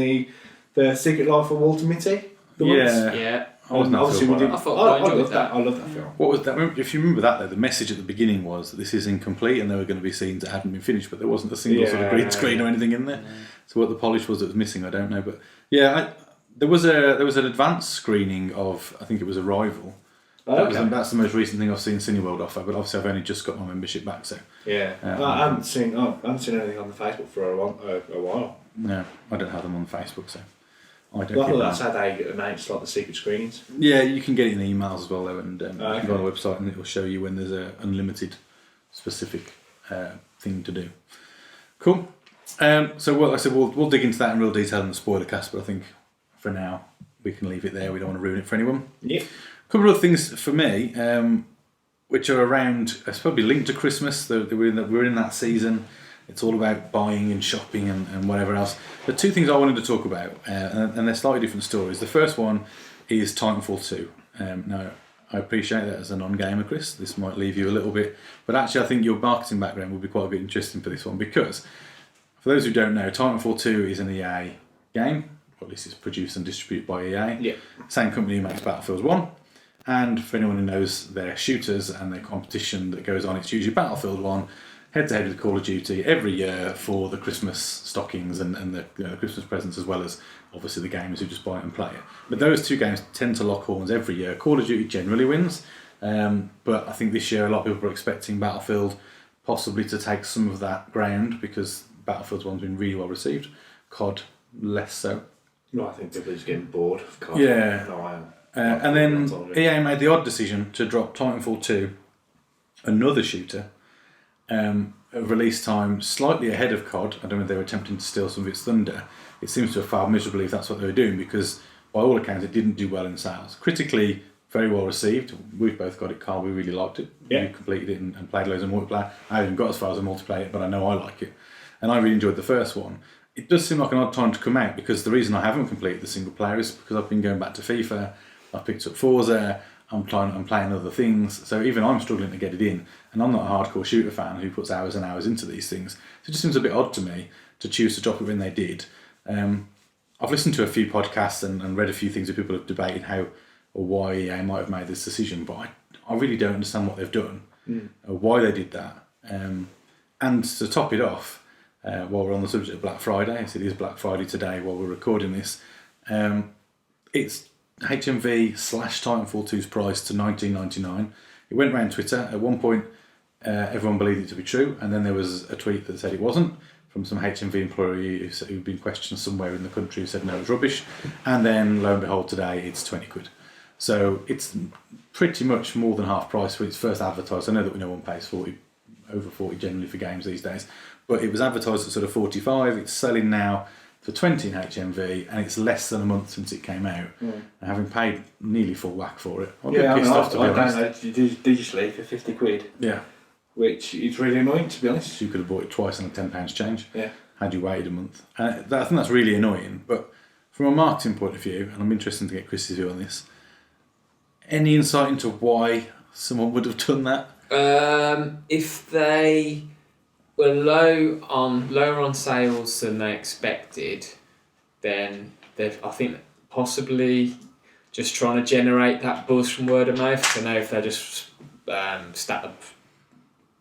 the Secret Life of Walter Mitty. Yeah. I wasn't obviously we did. I thought I enjoyed that. I love that film. What was that? If you remember that, though, the message at the beginning was that this is incomplete and there were going to be scenes that hadn't been finished, but there wasn't a single sort of green screen or anything in there. So what the polish was that was missing, I don't know. But yeah, there was an advanced screening of, I think it was Arrival. That's the most recent thing I've seen Cineworld offer, but obviously I've only just got my membership back, so I haven't seen anything on the Facebook for a while. no, I don't have them on Facebook, so I don't. Well, I thought that's how they announce like the secret screenings. Yeah, you can get it in emails as well, though, and you can okay. go on the website and it will show you when there's an unlimited specific thing to do. Cool. So like I said, we'll dig into that in real detail in the spoiler cast, but I think for now we can leave it there. We don't want to ruin it for anyone. Yeah. A couple of things for me, which are around, it's probably linked to Christmas. We're in that season. It's all about buying and shopping and whatever else. The two things I wanted to talk about, and they're slightly different stories. The first one is Titanfall 2. Now, I appreciate that as a non-gamer, Chris. This might leave you a little bit, but actually I think your marketing background would be quite a bit interesting for this one, because for those who don't know, Titanfall 2 is an EA game, or at least it's produced and distributed by EA. Yeah. Same company who makes Battlefield 1. And for anyone who knows their shooters and their competition that goes on, it's usually Battlefield 1, head-to-head with Call of Duty every year for the Christmas stockings and the Christmas presents, as well as obviously the gamers who just buy it and play it. But those two games tend to lock horns every year. Call of Duty generally wins, but I think this year a lot of people are expecting Battlefield possibly to take some of that ground, because Battlefield's one's been really well received. COD less so. No, I think people are just getting bored of COD. Yeah. No, I am. And then EA made the odd decision to drop Titanfall 2, another shooter, release time slightly ahead of COD. I don't know if they were attempting to steal some of its thunder. It seems to have failed miserably if that's what they were doing, because by all accounts it didn't do well in sales. Critically, very well received. We've both got it, Carl. We really liked it. Yeah. We completed it and played loads of multiplayer. I haven't got as far as a multiplayer, but I know I like it. And I really enjoyed the first one. It does seem like an odd time to come out, because the reason I haven't completed the single player is because I've been going back to FIFA. I've picked up Forza, I'm playing other things, so even I'm struggling to get it in, and I'm not a hardcore shooter fan who puts hours and hours into these things. So it just seems a bit odd to me to choose to drop it when they did. I've listened to a few podcasts and read a few things that people have debated how or why EA might have made this decision, but I really don't understand what they've done, or why they did that. And to top it off, while we're on the subject of Black Friday, as it is Black Friday today while we're recording this, it's HMV/Titanfall 2's price to $19.99. It went around Twitter. At one point, everyone believed it to be true, and then there was a tweet that said it wasn't, from some HMV employee who'd been questioned somewhere in the country, who said no, it was rubbish. And then, lo and behold, today it's 20 quid. So it's pretty much more than half price for its first advertised. I know that no one pays over 40 generally for games these days, but it was advertised at sort of 45. It's selling now for 20 in HMV, and it's less than a month since it came out. And having paid nearly full whack for it, I'll get pissed off, to be honest. I downloaded digitally for 50 quid. Yeah. Which is really annoying, to be honest. You could have bought it twice on a £10 change. Yeah. Had you waited a month. I think that's really annoying. But from a marketing point of view, and I'm interested to get Chris's view on this, any insight into why someone would have done that? If they were lower on sales than they expected, then I think possibly just trying to generate that buzz from word of mouth. I know if they just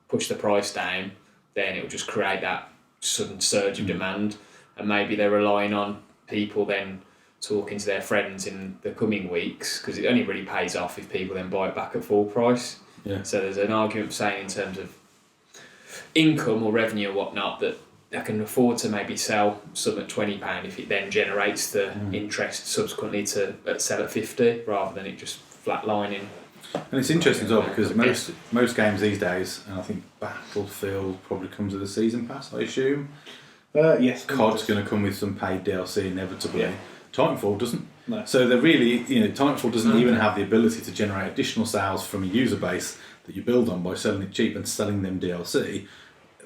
push the price down, then it will just create that sudden surge of demand, and maybe they're relying on people then talking to their friends in the coming weeks, because it only really pays off if people then buy it back at full price. Yeah. So there's an argument saying in terms of income or revenue or whatnot that they can afford to maybe sell some at £20 if it then generates the interest subsequently to sell at 50 rather than it just flatlining. And it's interesting as well because most games these days, and I think Battlefield probably comes with a season pass, I assume. Yes. COD's going to come with some paid DLC inevitably. Yeah. Titanfall doesn't. No. So they're really, Titanfall doesn't even have the ability to generate additional sales from a user base that you build on by selling it cheap and selling them DLC.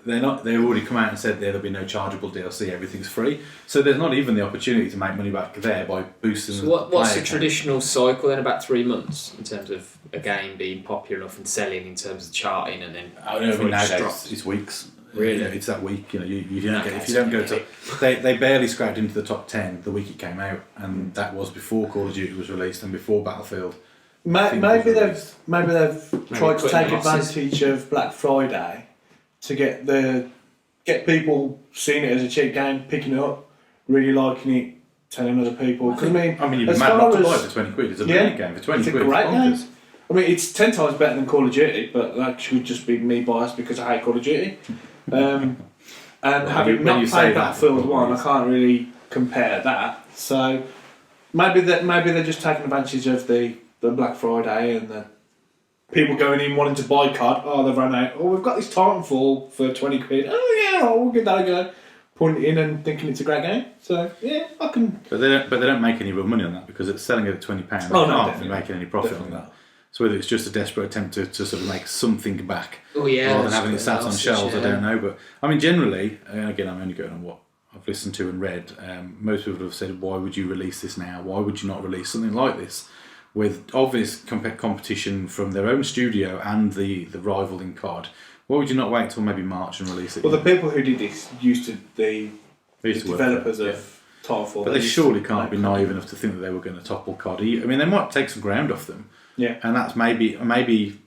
They've already come out and said there'll be no chargeable DLC, everything's free. So there's not even the opportunity to make money back there by boosting So what's the traditional cycle then? About 3 months in terms of a game being popular enough and selling in terms of charting, and then nowadays it's weeks. Really? It's that week. You don't get, if you don't go to, they barely scrapped into the top 10 the week it came out, and that was before Call of Duty was released and before Battlefield. Maybe they've tried to take advantage of Black Friday to get people seeing it as a cheap game, picking it up, really liking it, telling other people. Because you'd be mad not to buy it for 20 quid. It's a brilliant game for 20 it's quid. It's a great game. I mean, it's 10 times better than Call of Duty, but that should just be me biased because I hate Call of Duty. And having not played Battlefield 1, I can't really compare that. So maybe they're just taking advantage of the Black Friday and the people going in wanting to buy COD. Oh, they've run out. Oh, we've got this Titanfall for 20 quid. Oh yeah, we'll give that a go. Putting it in and thinking it's a great game. So yeah, I can. But they don't make any real money on that because it's selling it at £20. They can't be making any profit on that. So whether it's just a desperate attempt to sort of make something back, rather than having it sat on shelves, I don't know. But I mean, generally, and again, I'm only going on what I've listened to and read. Most people have said, "Why would you release this now? Why would you not release something like this with obvious competition from their own studio and the rival in COD? Why would you not wait till maybe March and release it?" Well, the people who did this used to the developers of Titanfall. But they surely can't be naive enough to think that they were going to topple COD. I mean, they might take some ground off them. Yeah, and that's maybe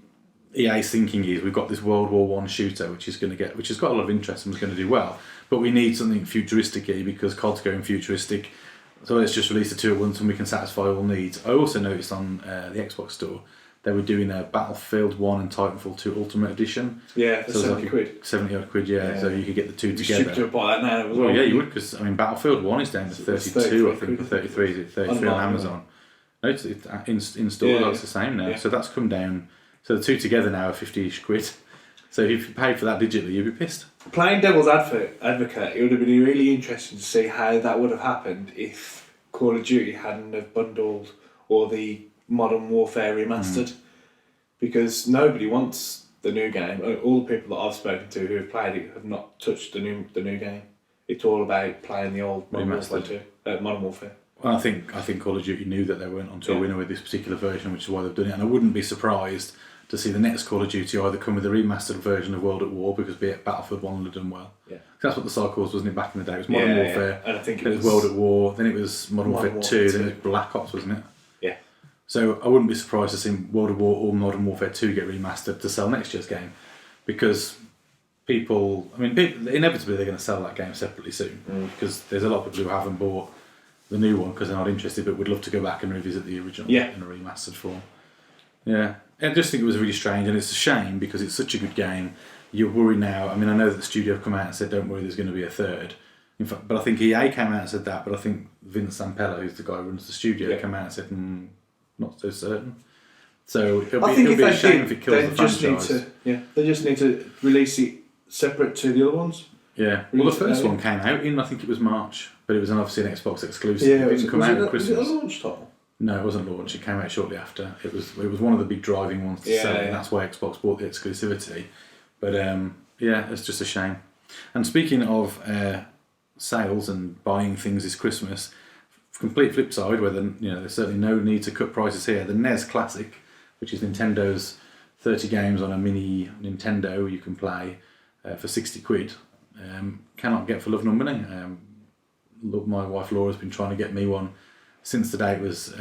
EA's thinking is we've got this World War I shooter which has got a lot of interest and is going to do well, but we need something futuristic-y because COD's going futuristic, so let's just release the two at once and we can satisfy all needs. I also noticed on the Xbox store they were doing a Battlefield 1 and Titanfall 2 Ultimate Edition. Yeah, for 70 quid. 70 odd quid, yeah, so you could get the two together. Stupid to buy that now as well. Well, yeah, you would, because Battlefield 1 is down to 32, I think, or 33, is it 33 on Amazon. No, it's in store, that's the same now. Yeah. So that's come down. So the two together now are 50-ish quid. So if you paid for that digitally, you'd be pissed. Playing devil's advocate, it would have been really interesting to see how that would have happened if Call of Duty hadn't have bundled or the Modern Warfare remastered. Because nobody wants the new game. All the people that I've spoken to who have played it have not touched the new game. It's all about playing the old Modern Warfare. Well, I think Call of Duty knew that they weren't onto a winner with this particular version, which is why they've done it. And I wouldn't be surprised to see the next Call of Duty either come with a remastered version of World at War, because Battlefield 1 had done well. Yeah, that's what the cycle was, wasn't it? Back in the day, it was Modern Warfare. And I think it was World at War. Then it was Modern Warfare 2. Then it was Black Ops, wasn't it? Yeah. So I wouldn't be surprised to see World at War or Modern Warfare 2 get remastered to sell next year's game, because people inevitably they're going to sell that game separately soon, because there's a lot of people who haven't bought the new one because they're not interested, but would love to go back and revisit the original in a remastered form. Yeah, I just think it was really strange, and it's a shame because it's such a good game. You're worried now. I mean, I know that the studio have come out and said, "Don't worry, there's going to be a third." In fact, but I think EA came out and said that. But I think Vince Zampella, who's the guy who runs the studio, came out and said, "Not so certain." So it'll be a shame if it kills the franchise. They just need to release it separate to the other ones. Yeah. Well, the first one came out in, I think it was March, but it was obviously an Xbox exclusive. Yeah, it didn't come out at Christmas. Was it a launch title? No, it wasn't launched. It came out shortly after. It was one of the big driving ones to sell it, and that's why Xbox bought the exclusivity. But yeah, it's just a shame. And speaking of sales and buying things this Christmas, complete flip side, where there's certainly no need to cut prices here. The NES Classic, which is Nintendo's 30 games on a mini Nintendo you can play for 60 quid, cannot get for love nor money. Look, my wife Laura's been trying to get me one since the day it was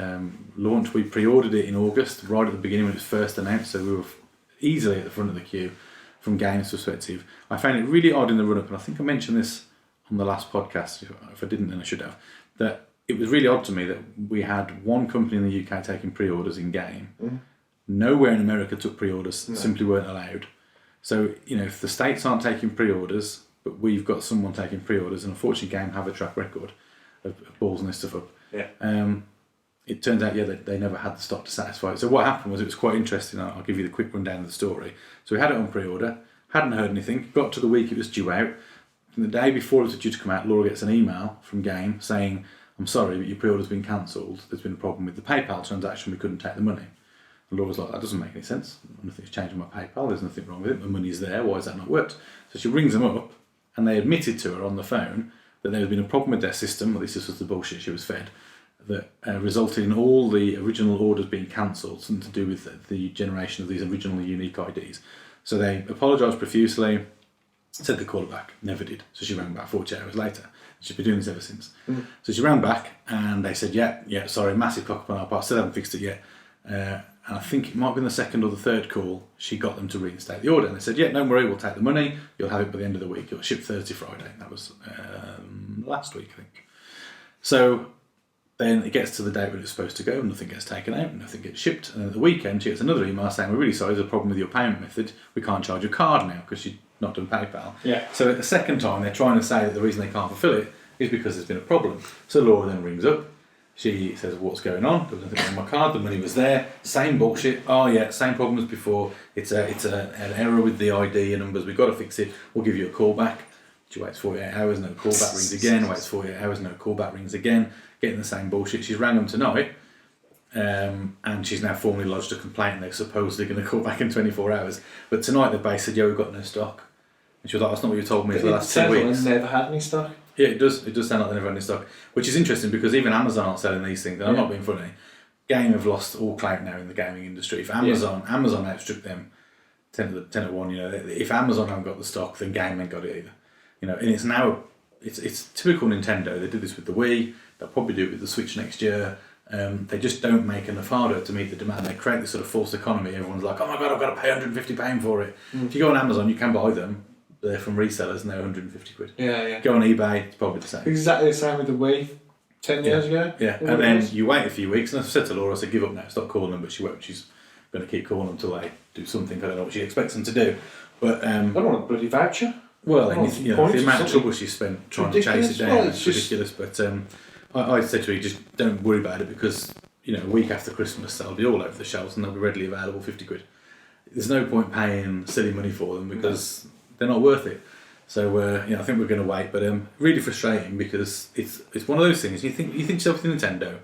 launched. We pre-ordered it in August, right at the beginning when it was first announced, so we were easily at the front of the queue from games perspective. I found it really odd in the run-up, and I think I mentioned this on the last podcast, if I didn't then I should have, that it was really odd to me that we had one company in the UK taking pre-orders in-game. Nowhere in America took pre-orders, simply weren't allowed. So, if the States aren't taking pre-orders, but we've got someone taking pre-orders, and unfortunately Game have a track record of ballsing this stuff up. Yeah. It turns out, they never had the stock to satisfy it. So what happened was, it was quite interesting. I'll give you the quick rundown of the story. So we had it on pre-order, hadn't heard anything, got to the week it was due out, and the day before it was due to come out, Laura gets an email from Game saying, "I'm sorry, but your pre-order's been cancelled. There's been a problem with the PayPal transaction, we couldn't take the money." And Laura's like, "That doesn't make any sense. Nothing's changed on my PayPal, there's nothing wrong with it, my money's there, why has that not worked?" So she rings them up, and they admitted to her on the phone that there had been a problem with their system, or at least this was the bullshit she was fed, that resulted in all the original orders being cancelled, something to do with the generation of these originally unique IDs. So they apologised profusely, said they'd call her back, never did. So she rang back 48 hours later. She's been doing this ever since. So she rang back and they said, yeah, sorry, massive cock up on our part, still haven't fixed it yet. And I think it might have been the second or the third call, she got them to reinstate the order. And they said, yeah, don't worry, we'll take the money, you'll have it by the end of the week. It'll ship Thursday, Friday. That was last week, I think. So then it gets to the date when it's supposed to go, nothing gets taken out, nothing gets shipped. And at the weekend, she gets another email saying, "We're really sorry, there's a problem with your payment method. We can't charge your card now," because she'd not done PayPal. Yeah. So at the second time, they're trying to say that the reason they can't fulfill it is because there's been a problem. So Laura then rings up. She says, "What's going on? There was nothing on my card. The money was there. Same bullshit. Oh yeah, same problem as before. It's an error with the ID and numbers. We've got to fix it. We'll give you a call back." She waits 48 hours, no callback, rings again. Waits 48 hours, no callback, rings again. Getting the same bullshit. She's rang them tonight, and she's now formally lodged a complaint, and they're supposedly going to call back in 24 hours. But tonight they basically said, "Yeah, we've got no stock." And she was like, "That's not what you told me for the last 2 weeks." They never had any stock. Yeah, it does. It does sound like they never had any stock, which is interesting because even Amazon aren't selling these things. And I'm not being funny. Game have lost all clout now in the gaming industry. If Amazon outstripped them 10 to 1, if Amazon haven't got the stock, then Game ain't got it either. And it's now it's typical Nintendo. They did this with the Wii. They'll probably do it with the Switch next year. They just don't make enough hardware to meet the demand. They create this sort of false economy. Everyone's like, "Oh my god, I've got to pay £150 for it." If you go on Amazon, you can buy them. They're from resellers and they're 150 quid. Yeah. Go on eBay, it's probably the same. Exactly the same with the Wii 10 years ago. Yeah, and then you wait a few weeks, and I said to Laura, I said, "Give up now, stop calling them," but she won't. She's going to keep calling them until they do something. I don't know what she expects them to do. But I don't want a bloody voucher. well, the amount of trouble she spent trying to chase it down is ridiculous. But I said to her, just don't worry about it, because a week after Christmas they'll be all over the shelves and they'll be readily available, 50 quid. There's no point paying silly money for them because they're not worth it. So I think we're going to wait, but really frustrating because it's one of those things. You think to yourself with Nintendo,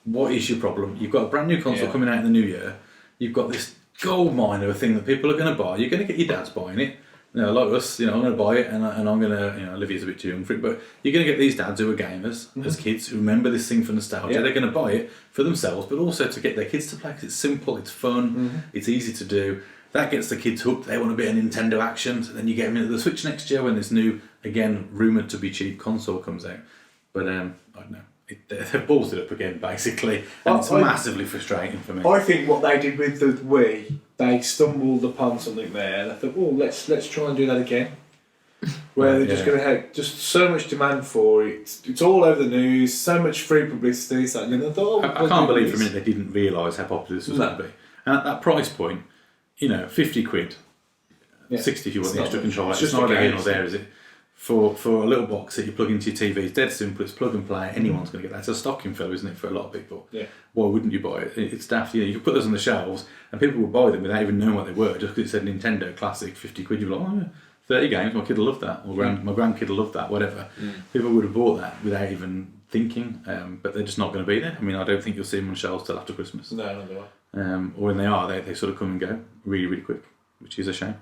what is your problem? You've got a brand new console coming out in the new year. You've got this gold mine of a thing that people are going to buy. You're going to get your dads buying it. Like us, I'm going to buy it, and I'm going to, Olivia's a bit too young for it, but you're going to get these dads who are gamers, as kids, who remember this thing for nostalgia. Yeah. They're going to buy it for themselves, but also to get their kids to play, because it's simple, it's fun, it's easy to do. That gets the kids hooked. They want a bit of Nintendo action. So then you get them into the Switch next year when this new, again, rumoured to be cheap console comes out. But I don't know. They've ballsed it up again, basically, and it's massively frustrating for me. I think what they did with the Wii, they stumbled upon something there, and I thought, well, let's try and do that again. Where they're just going to have just so much demand for it. It's all over the news, so much free publicity. So, and I thought, I can't believe for a minute they didn't realise how popular this was going to be. And at that price point, 50 quid, 60 if you want the extra controller. It's not here nor there, is it? For a little box that you plug into your TV, it's dead simple, it's plug and play, anyone's going to get that. It's a stocking filler, isn't it, for a lot of people? Yeah. Why wouldn't you buy it? It's daft. You could put those on the shelves and people would buy them without even knowing what they were, just because it said Nintendo Classic, 50 quid, you'd be like, oh yeah, 30 games, my kid will love that, or my grandkid will love that, whatever. People would have bought that without even thinking, but they're just not going to be there. I mean, I don't think you'll see them on shelves till after Christmas. No, not do Or when they are, they sort of come and go really, really quick, which is a shame.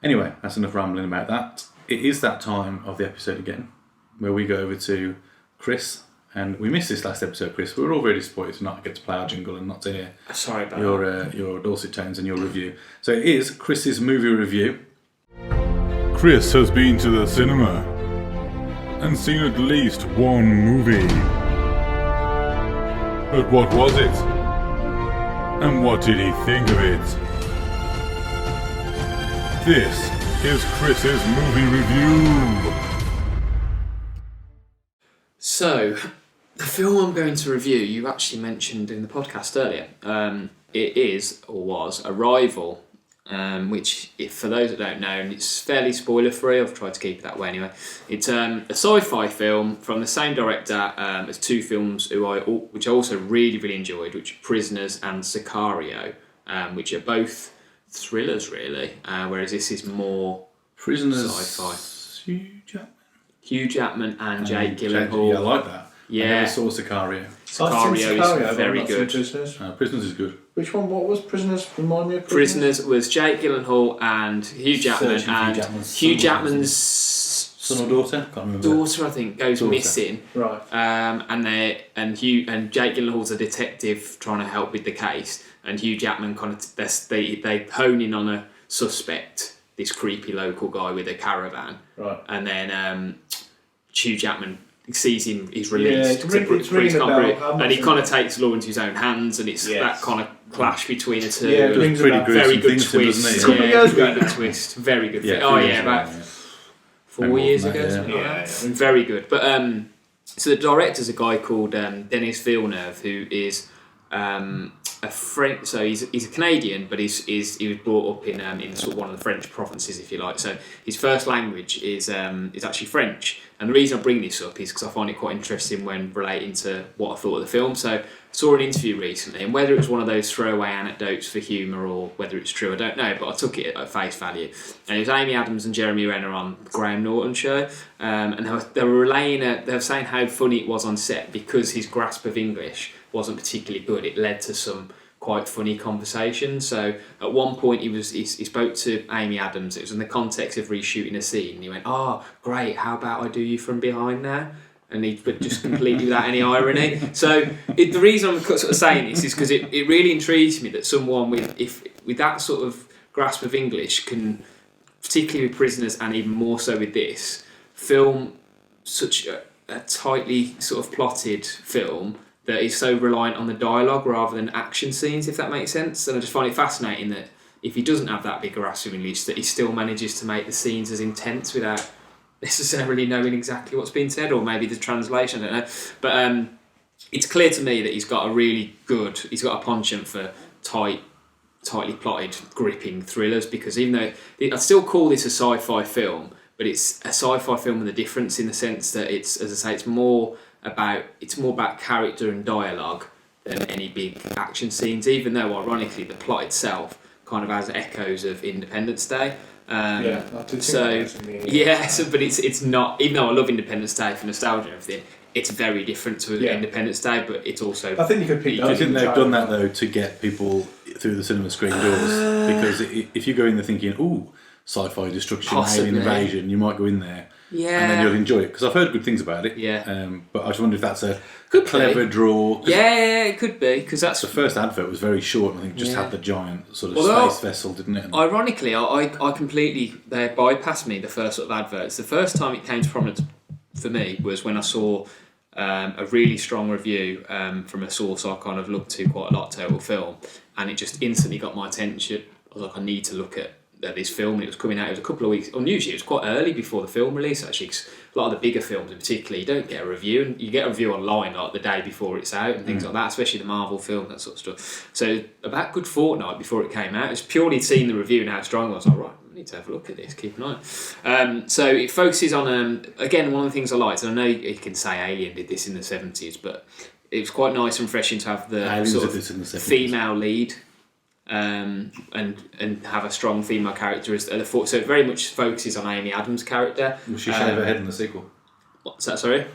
Anyway, that's enough rambling about that. It is that time of the episode again, where we go over to Chris, and we missed this last episode, Chris. We were all very disappointed to not get to play our jingle and not to hear Sorry about your dulcet tones and your review. So it is Chris's movie review. Chris has been to the cinema and seen at least one movie. But what was it? And what did he think of it? This is Chris's movie review. So, the film I'm going to review, you actually mentioned in the podcast earlier. It is, or was, Arrival, which, for those that don't know, and it's fairly spoiler-free, I've tried to keep it that way anyway. It's a sci-fi film from the same director as two films which I also really, really enjoyed, which are Prisoners and Sicario, which are both thrillers, really, whereas this is more Prisoners, sci-fi. Hugh Jackman. Hugh Jackman and Jake Gyllenhaal. Yeah, I like that. Yeah. I never saw Sicario. Sicario is very good. Prisoners is good. Which one? What was Prisoners? Remind me of Prisoners was Jake Gyllenhaal and Hugh Jackman, Searching for and Hugh Hugh Jackman's son or daughter? Can't remember. daughter, I think, goes missing. Right. And Jake Gyllenhaal's a detective trying to help with the case, and Hugh Jackman kind of they hone in on a suspect, this creepy local guy with a caravan. Right. And then Hugh Jackman sees him, he's released, and he kind of takes law into his own hands, and it's that kind of clash between the two. Yeah, it Pretty very good things, twist. doesn't it? years ago Very good now. twist. Very good. Yeah, About 4 years ago. Something like that. Very good. But so the director's a guy called Denis Villeneuve, who is a French. So he's a Canadian, but he was brought up in sort of one of the French provinces, if you like. So his first language is actually French. And the reason I bring this up is because I find it quite interesting when relating to what I thought of the film. So I saw an interview recently, and whether it was one of those throwaway anecdotes for humour or whether it's true, I don't know, but I took it at face value. And it was Amy Adams and Jeremy Renner on the Graham Norton show, and they were saying how funny it was on set because his grasp of English wasn't particularly good. It led to some quite funny conversations. So at one point he spoke to Amy Adams. It was in the context of reshooting a scene, and he went, "Oh, great! How about I do you from behind now?" And but just completely without any irony. So the reason I'm sort of saying this is because it really intrigues me that someone with that sort of grasp of English can, particularly with Prisoners and even more so with this, film such a tightly sort of plotted film that is so reliant on the dialogue rather than action scenes, if that makes sense. And I just find it fascinating that if he doesn't have that big grasp of English, that he still manages to make the scenes as intense without necessarily knowing exactly what's being said, or maybe the translation, I don't know. But it's clear to me that he's got a penchant for tightly plotted, gripping thrillers, because even though I still call this a sci-fi film, but it's a sci-fi film with a difference in the sense that it's, as I say, it's more about character and dialogue than any big action scenes, even though ironically the plot itself kind of has echoes of Independence Day. I did think but it's not, even though I love Independence Day for nostalgia and everything, it's very different to Independence Day, but it's also... I think you could pick Do you think they've done that though to get people through the cinema screen doors? Because if you go in there thinking, ooh, sci-fi destruction, alien invasion, you might go in there and then you'll enjoy it. Because I've heard good things about it. Yeah. But I just wonder if that's a Could clever be. draw. Yeah, it could be, because that's... The first advert was very short, and I think just had the giant sort of space vessel, didn't it? Ironically, I completely... They bypassed me, the first sort of adverts. The first time it came to prominence for me was when I saw a really strong review from a source I kind of looked to quite a lot, Total Film, and it just instantly got my attention. I was like, I need to look at this film, and it was coming out. It was a couple of weeks, or usually it was quite early before the film release, actually, because a lot of the bigger films in particular, you don't get a review, and you get a review online like the day before it's out and things like that, especially the Marvel film, that sort of stuff. So about a good fortnight before it came out, it was purely seeing the review and how strong it was. I was like, right, I need to have a look at this, keep an eye. So it focuses on, again, one of the things I liked, and I know you can say Alien did this in the 70s, but it was quite nice and refreshing to have the sort of female lead. and have a strong female character as the fourth. So it very much focuses on Amy Adams' character. Will she shave her head in the sequel? What's that? Sorry.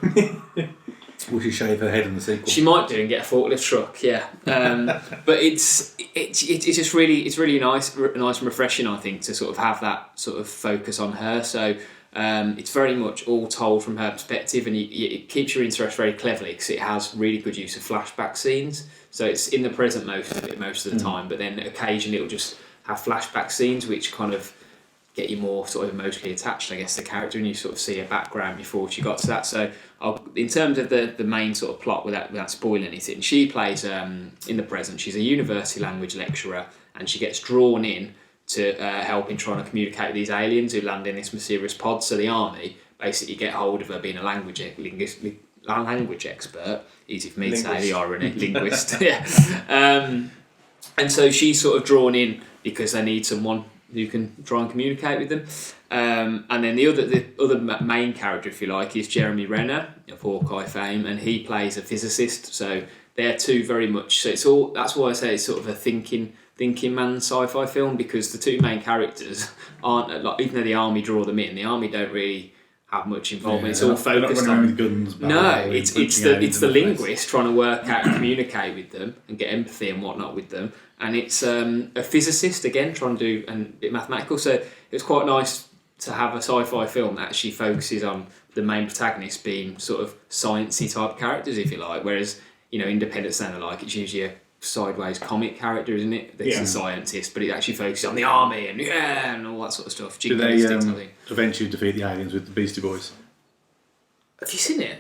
Will she shave her head in the sequel? She might do and get a forklift truck, yeah. But it's just really nice and refreshing, I think, to sort of have that sort of focus on her. So it's very much all told from her perspective, and it keeps your interest very cleverly because it has really good use of flashback scenes. So it's in the present most of the time, but then occasionally it'll just have flashback scenes which kind of get you more sort of emotionally attached, I guess, to the character, and you sort of see a background before she got to that. So in terms of the main sort of plot, without spoiling anything, she plays, in the present, she's a university language lecturer, and she gets drawn in to help in trying to communicate with these aliens who land in this mysterious pod. So the army basically get hold of her being a language expert, easy for me to say, the irony, linguist, yeah. And so she's sort of drawn in because they need someone who can try and communicate with them. And then the other main character, if you like, is Jeremy Renner of Hawkeye fame, and he plays a physicist. So they're two very much. So it's all. That's why I say it's sort of a thinking man sci-fi film, because the two main characters aren't like, even though the army draw them in, the army don't really have much involvement. It's all focused on guns. it's the linguist trying to work out and communicate with them and get empathy and whatnot with them, and it's a physicist again trying to do a bit mathematical. So it's quite nice to have a sci-fi film that actually focuses on the main protagonist being sort of sciencey type characters, if you like, whereas Independence Day and the like, it's usually a sideways comic character, isn't it? That's a scientist, but it actually focuses on the army and all that sort of stuff. Do they eventually defeat the aliens with the Beastie Boys? Have you seen it?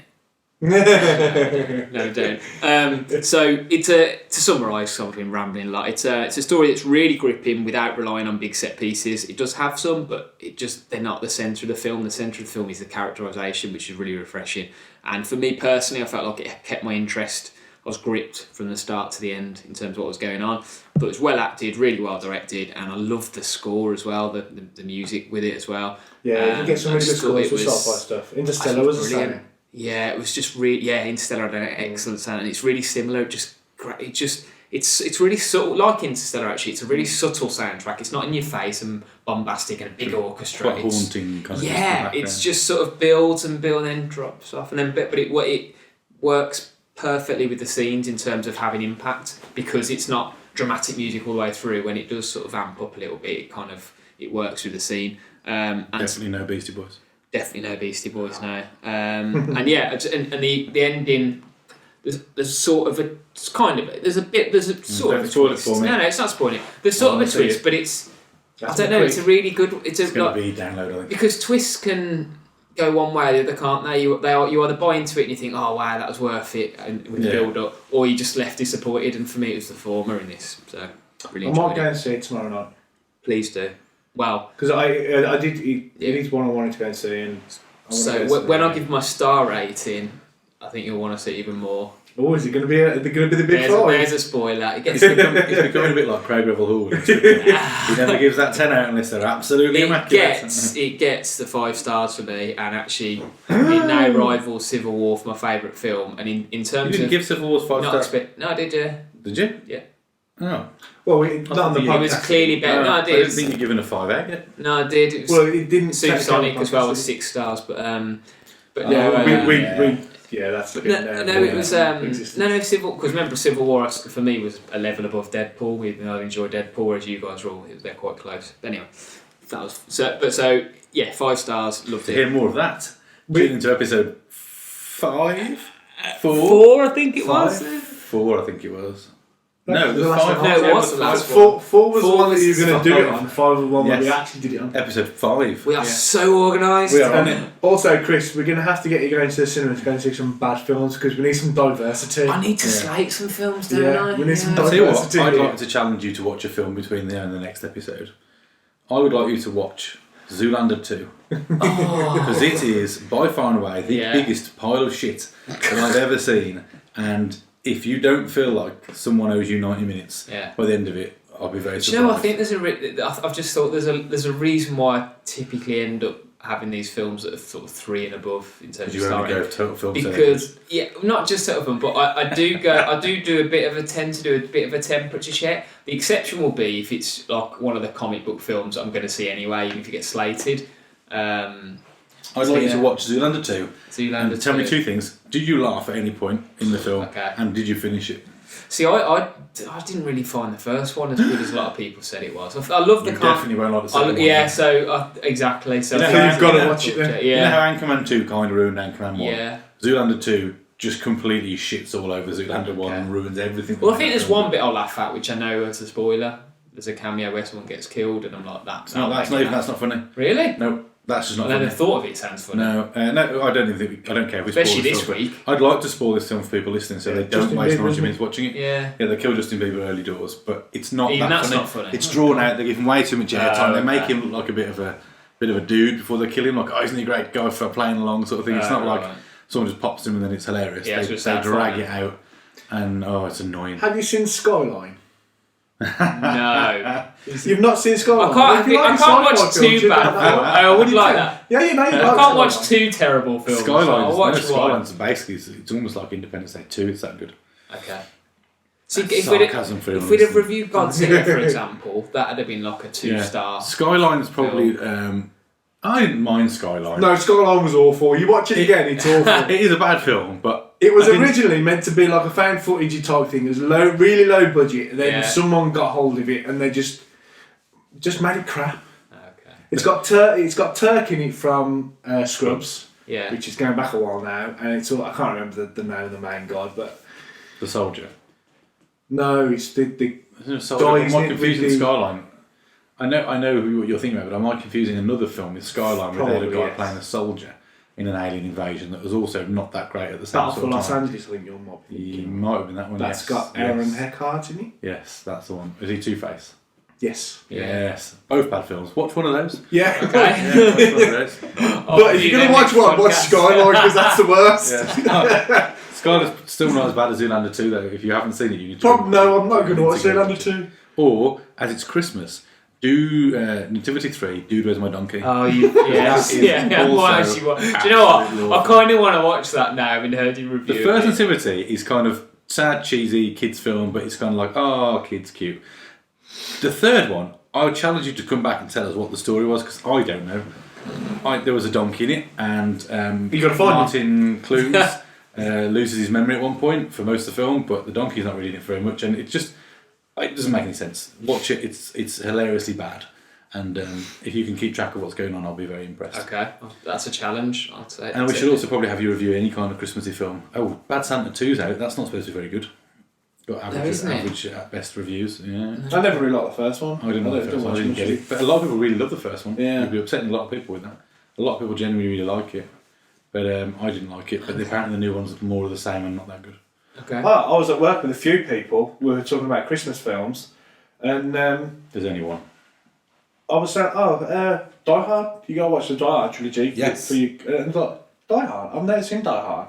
No, don't. So it's to summarise something rambling, like it's a story that's really gripping without relying on big set pieces. It does have some, but they're not the centre of the film. The centre of the film is the characterisation, which is really refreshing. And for me personally, I felt like it kept my interest. I was gripped from the start to the end in terms of what was going on. But it was well acted, really well directed, and I loved the score as well, the music with it as well. Yeah, you get some really good scores for sci-fi stuff. Interstellar was the same. Yeah, it was just really Interstellar did an excellent sound, and it's really similar. Just great. It's really subtle, like Interstellar. Actually, it's a really subtle soundtrack. It's not in your face and bombastic and a big orchestra. Quite haunting, kind of. Yeah, it's just sort of builds and then drops off, and then but it works perfectly with the scenes in terms of having impact, because it's not dramatic music all the way through. When it does sort of amp up a little bit, it works with the scene. And definitely no Beastie Boys. Definitely no Beastie Boys now. And yeah, and the ending. There's sort of a kind of there's a sort of a twist. No, it's not spoiling. There's sort of a twist, but it's I don't know. It's a really good. It's going to be download, I think. Because twists can go one way or the other, can't they? You either buy into it and you think, oh wow, that was worth it, and with the build up, or you just left disappointed. And for me, it was the former in this. So really enjoyed it. I might go and see it tomorrow night. Please do. Well, because I did. It is one I wanted to go and see, and when I give my star rating, I think you'll want to see even more. Oh, is it going to be the big five? There's a spoiler. It's becoming a bit like Craig Revel Hall. He never gives that 10 out unless they're absolutely immaculate. It gets the 5 stars for me, and actually it now rivals Civil War for my favourite film. And in terms you didn't give Civil War 5 stars? No, I did, yeah. Did you? Yeah. Oh. Well, not on the podcast. It was clearly better. No, I did. I didn't think you'd given a 5 out yet. No, I did. It didn't. Supersonic as well was 6 stars, but no. Yeah, that's it was Civil, because remember Civil War for me was a level above Deadpool. Even though I enjoy Deadpool, whereas you guys were all they're quite close. But anyway, that was so yeah, 5 stars. Loved it. To hear more of that, tune into episode 5, 4, I think it was. 4, I think it was. No, the 5. No, it was the last one. 4 was the one that you were going to do it on. 5 was the one that we actually did it on. Episode 5. We are so organised. We are on it. Also, Chris, we're going to have to get you going to the cinema to go and see some bad films, because we need some diversity. I need to slate some films, don't I? We need some diversity. I'd like to challenge you to watch a film between now and the next episode. I would like you to watch Zoolander 2. Because it is by far and away the biggest pile of shit that I've ever seen, and if you don't feel like someone owes you 90 minutes by the end of it, I'll be very surprised. I think I've just thought there's a reason why I typically end up having these films that are sort of 3 and above in terms of You only starring. go total film Because not just sort of them, but I do go. I do a bit of a temperature check. The exception will be if it's like one of the comic book films I'm going to see anyway, even if it gets slated. I'd like you to watch Zoolander 2. Zoolander and tell 2. me 2 things. Did you laugh at any point in the film? Okay. And did you finish it? See, I didn't really find the first one as good as a lot of people said it was. I love the You definitely won't like the second one. Yeah, so exactly. So You know So how you've got to watch it then. You know Yeah, how Anchorman 2 kind of ruined Anchorman 1? yeah. Zoolander 2 just completely shits all over Zoolander 1 and ruins everything. Well, I think there's one bit I'll laugh at, which I know is a spoiler. There's a cameo where someone gets killed, and I'm like, that's That's not funny. Really? No, that's just not I funny. never thought of it. Sounds funny. No, I don't even think I don't care if we Especially spoil this film. week. I'd like to spoil this film for people listening, so they don't Justin waste Bieber, 90 isn't minutes watching it. Yeah. Yeah, they kill Justin Bieber early doors, but it's not Even that that's funny. not funny. It's drawn out. They give him way too much airtime. They make okay. him look like a bit of a dude before they kill him. Like, oh, isn't he a great guy for playing along, sort of thing. It's not like right. someone just pops him and then it's hilarious. Yeah, they it's just drag funny. it out, and it's annoying. Have you seen Skyline? No. You've not seen Skyline? I can't watch too bad films. I would like that. Yeah, you know. You I like can't watch Skyline. 2 terrible films. Skylines, I'll watch one. Skylines basically it's almost like Independence Day 2. It's that good. Okay. See, That's if sarcasm for we'd everyone have listening. reviewed Godzilla, for example, that'd have been like a 2-star. Skyline's probably. I didn't mind Skyline. No, Skyline was awful. You watch it again, it's awful. It is a bad film, but It was I didn't- originally meant to be like a found footage type thing. It was really low budget, and then Yeah. someone got hold of it, and they just made it crap. Okay. It's got Turk in it from Scrubs, Yeah. which is going back a while now, and it's all, I can't remember the name of the main guy, but The Soldier. no, it's the Isn't it Soldier? Guy, Am isn't I it, confusing with the- Skyline? I know what you're thinking about, but am I confusing another film with Skyline where they had a Probably, guy yes. playing a soldier in an alien invasion that was also not that great at the same Battle sort for of Los time? Angeles, I think you're not. He might have been that one. That's yes. got yes. Aaron Eckhart in it. Yes, that's the one. Is he Two-Face? Yes. Yes. Both bad films. Watch one of those. Yeah. Okay. Yeah, watch one of those. But if you're going to watch one, watch Skyline because that's the worst. Yeah. Skyline's still not as bad as Zoolander 2 though. If you haven't seen it, you need to. No, I'm not going to watch Zoolander 2. Or, as it's Christmas, do Nativity 3, Dude, Where's My Donkey? Oh, yes. That is Yeah. also Why actually do you know what? absolutely I awful. kind of want to watch that now, having heard you review The first it. Nativity is kind of sad, cheesy kids film, but it's kind of like, oh, kids cute. The third one, I would challenge you to come back and tell us what the story was, because I don't know. There was a donkey in it, and You gotta find Martin Clunes loses his memory at one point for most of the film, but the donkey's not really in it very much, and it doesn't make any sense. Watch it; it's hilariously bad, and if you can keep track of what's going on, I'll be very impressed. Okay, that's a challenge, I'd say. And we should also probably have you review any kind of Christmassy film. Oh, Bad Santa 2's out. That's not supposed to be very good. Got average at best reviews. Yeah. I never really liked the first one. I didn't like the first one. I didn't get it. But a lot of people really love the first one. Yeah. You'd be upsetting a lot of people with that. A lot of people genuinely really like it. But I didn't like it. But apparently the new one's more of the same and not that good. Okay. I was at work with a few people. We were talking about Christmas films, and There's only one. I was saying, Die Hard. You gotta watch the Die Hard trilogy. Yes. For you, and like, Die Hard. I've never seen Die Hard.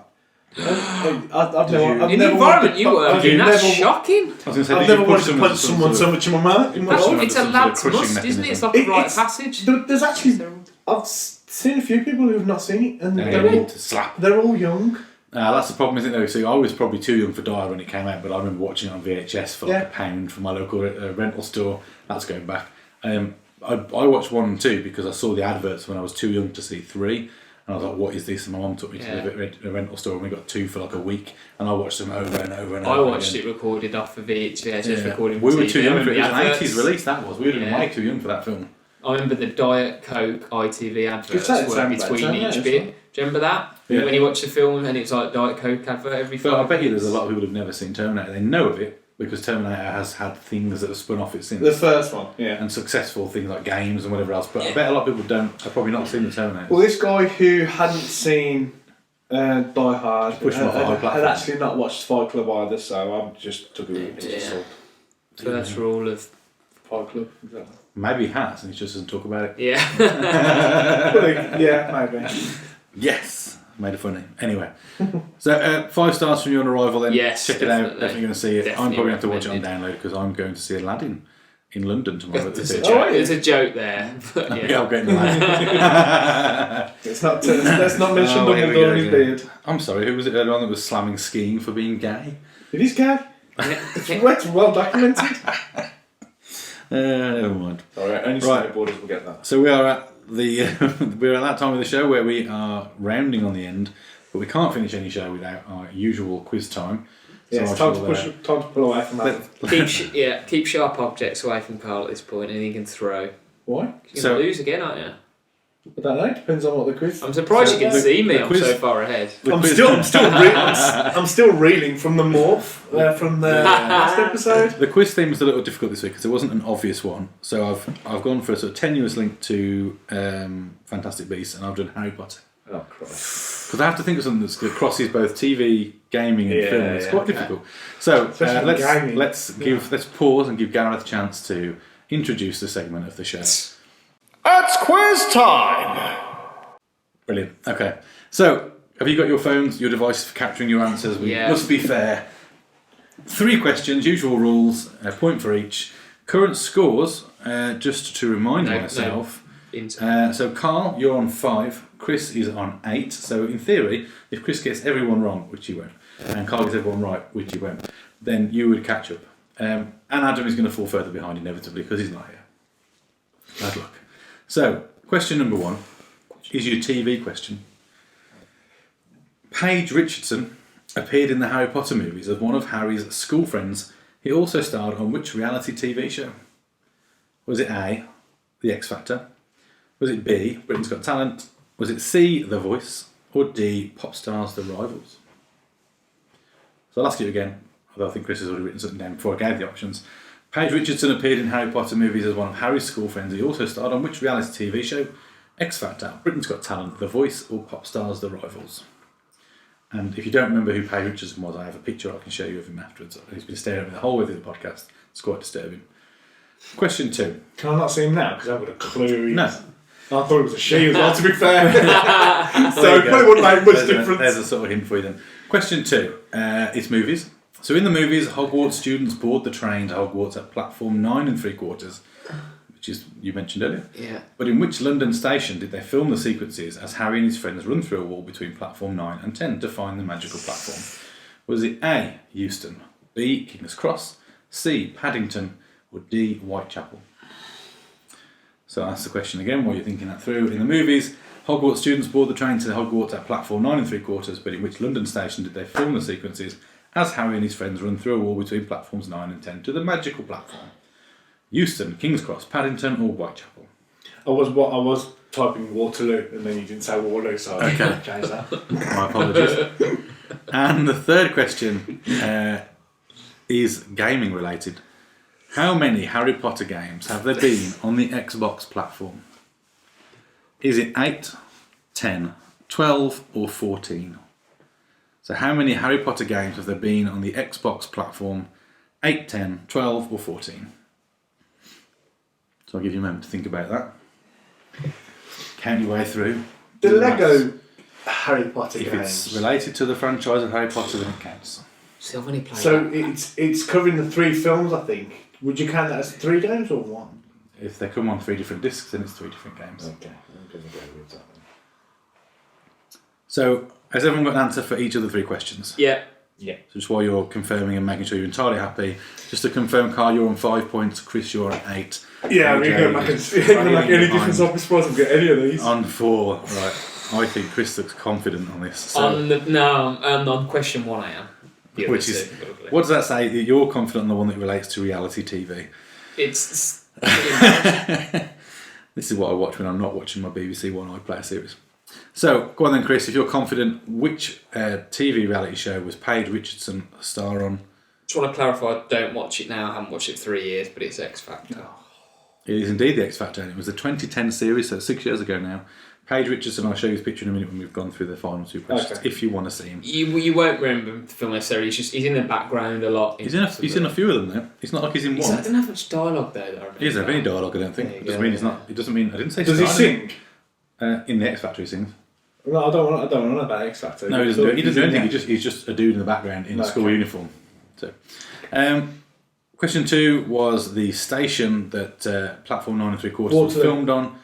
I've never. In the environment you work in, that's never, shocking. I was going to say, I've did you never wanted to them punch into some someone sort so of- much in my mouth. It's a some sort of lad's crushing must, isn't it? It's mechanism. like a rite of It's- passage. There's actually, I've seen a few people who have not seen it, and Yeah, they're you need all to slap. they're all young. That's the problem, isn't it? Though? So I was probably too young for Die Hard when it came out, but I remember watching it on VHS for like £1 from my local rental store. That's going back. I watched 1 and 2 because I saw the adverts when I was too young to see 3. And I was like, what is this? And my mum took me to the rental store and we got 2 for like a week. And I watched them over and over and over. I watched it recorded off of VHS, just recording We for were TV. too young for it. It was I an remember the 80s adverts. release, that was. We would have been way too young for that film. I remember the Diet Coke ITV adverts that were sounds between better, each yeah, bit. Do you remember that? Yeah. When you watch the film and it's like Diet Coke advert every But I 5 bet you minutes. there's a lot of people who've never seen Terminator. They know of it because Terminator has had things that have spun off it since. The first one, yeah. And successful things like games and whatever else. But I bet a lot of people have probably not seen the Terminator. Well, this guy who hadn't seen Die Hard Push him off a high had platform. actually not watched Fight Club either, so I just took it with a pinch of Yeah. salt. First rule of Fight Club, exactly. Maybe he has and he just doesn't talk about it. yeah. Well, yeah, maybe. Yes! Made it funny. Anyway. So 5 stars from you on arrival then. Yes, Check it out. definitely. Definitely going to see it. I'm Definitely probably going to have to watch it on recommended. download because I'm going to see Aladdin in London tomorrow at the theatre. There's a joke there. But, Yeah, I'm getting the line. Let's not mention here we go Dumbledore and his again. beard. I'm sorry, who was it earlier on that was slamming skiing for being gay? It is gay. It's well documented. Never mind. Alright, only snowboarders will get that. So we are at we're at that time of the show where we are rounding on the end, but we can't finish any show without our usual quiz time. Yeah, So it's I time shall, to pull away from that. keep sharp objects away from Carl at this point, and he can throw. Why? You're going to lose again, aren't you? I don't know. Depends on what the quiz. I'm surprised you can see me. I'm quiz- so far ahead. I'm still reeling from the morph from the last episode. The quiz theme was a little difficult this week because it wasn't an obvious one. So I've gone for a sort of tenuous link to Fantastic Beasts, and I've done Harry Potter. Oh Christ! Because I have to think of something that crosses both TV, gaming, and film. It's quite difficult. So let's pause and give Gareth a chance to introduce the segment of the show. It's quiz time. Brilliant. Okay. So, have you got your phones, your devices for capturing your answers? We must be fair. 3 questions, usual rules, a point for each. Current scores, just to remind myself. So, Carl, you're on 5. Chris is on 8. So, in theory, if Chris gets everyone wrong, which he won't, and Carl gets everyone right, which he won't, then you would catch up. And Adam is going to fall further behind inevitably because he's not here. Bad luck. So, question number 1 is your TV question. Paige Richardson appeared in the Harry Potter movies as one of Harry's school friends. He also starred on which reality TV show? Was it A, The X Factor? Was it B, Britain's Got Talent? Was it C, The Voice? Or D, Pop Stars The Rivals? So I'll ask you again, although I think Chris has already written something down before I gave the options. Paige Richardson appeared in Harry Potter movies as one of Harry's school friends. He also starred on which reality TV show? X Factor, Britain's Got Talent, The Voice, or Pop Stars The Rivals? And if you don't remember who Paige Richardson was, I have a picture I can show you of him afterwards. He's been staring at me the whole way through the podcast. It's quite disturbing. Question 2. Can I not see him now? Because I've got a clue. No. I thought it was a she as well, to be fair. So it probably wouldn't make much difference. There's a sort of hint for you then. Question 2. It's movies. So in the movies, Hogwarts students board the train to Hogwarts at platform 9 3/4, which is you mentioned earlier. Yeah. But in which London station did they film the sequences as Harry and his friends run through a wall between platform 9 and 10 to find the magical platform? Was it A, Euston, B, King's Cross, C, Paddington, or D, Whitechapel? So I'll ask the question again while you're thinking that through. In the movies, Hogwarts students board the train to Hogwarts at platform 9 3/4, but in which London station did they film the sequences as Harry and his friends run through a wall between platforms 9 and 10 to the magical platform? Euston, King's Cross, Paddington, or Whitechapel? I was typing Waterloo, and then you didn't say Waterloo, so I Okay. changed that. My apologies. And the third question is gaming related. How many Harry Potter games have there been on the Xbox platform? Is it 8, 10, 12, or 14? So how many Harry Potter games have there been on the Xbox platform? 8, 10, 12, or 14? So I'll give you a moment to think about that. Count your way through. The Do Lego maths. Harry Potter If games. it's related to the franchise of Harry Potter, then it counts. See, I've only played So that. it's covering the 3 films, I think. Would you count that as 3 games or 1? If they come on 3 different discs, then it's 3 different games. Okay, I'm going to go with that then. So, has everyone got an answer for each of the 3 questions? Yeah. Yeah. So just while you're confirming and making sure you're entirely happy, just to confirm, Carl, you're on 5 points, Chris, you're on 8. Yeah, I'm going to make any difference. I'll be surprised if I get any of these. On 4, right. I think Chris looks confident on this. So, On question 1 I am. The which other is, two, probably. what does that say? That you're confident on the one that relates to reality TV? It's This is what I watch when I'm not watching my BBC One iPlayer series. So, go on then, Chris, if you're confident, which TV reality show was Paige Richardson a star on? just want to clarify, I don't watch it now, I haven't watched it for 3 years, but it's X Factor. It is indeed the X Factor, and it was the 2010 series, so 6 years ago now. Paige Richardson, I'll show you his picture in a minute when we've gone through the final 2 questions, Okay. if you want to see him. You won't remember the film necessarily, he's in the background a lot. He's in a few of them though. It's not like he's in I one. don't have much dialogue though that I remember. He doesn't have any dialogue, I don't think. There you It doesn't go, mean he's yeah. not. It doesn't mean I didn't say. Does he star, sing? In the X Factor, he sings. No, I don't want to know about X Factor. No, he doesn't do anything. He's just a dude in the background in a Okay. school uniform. So, Question 2 was the station that Platform 9 3/4 was Waterloo. filmed on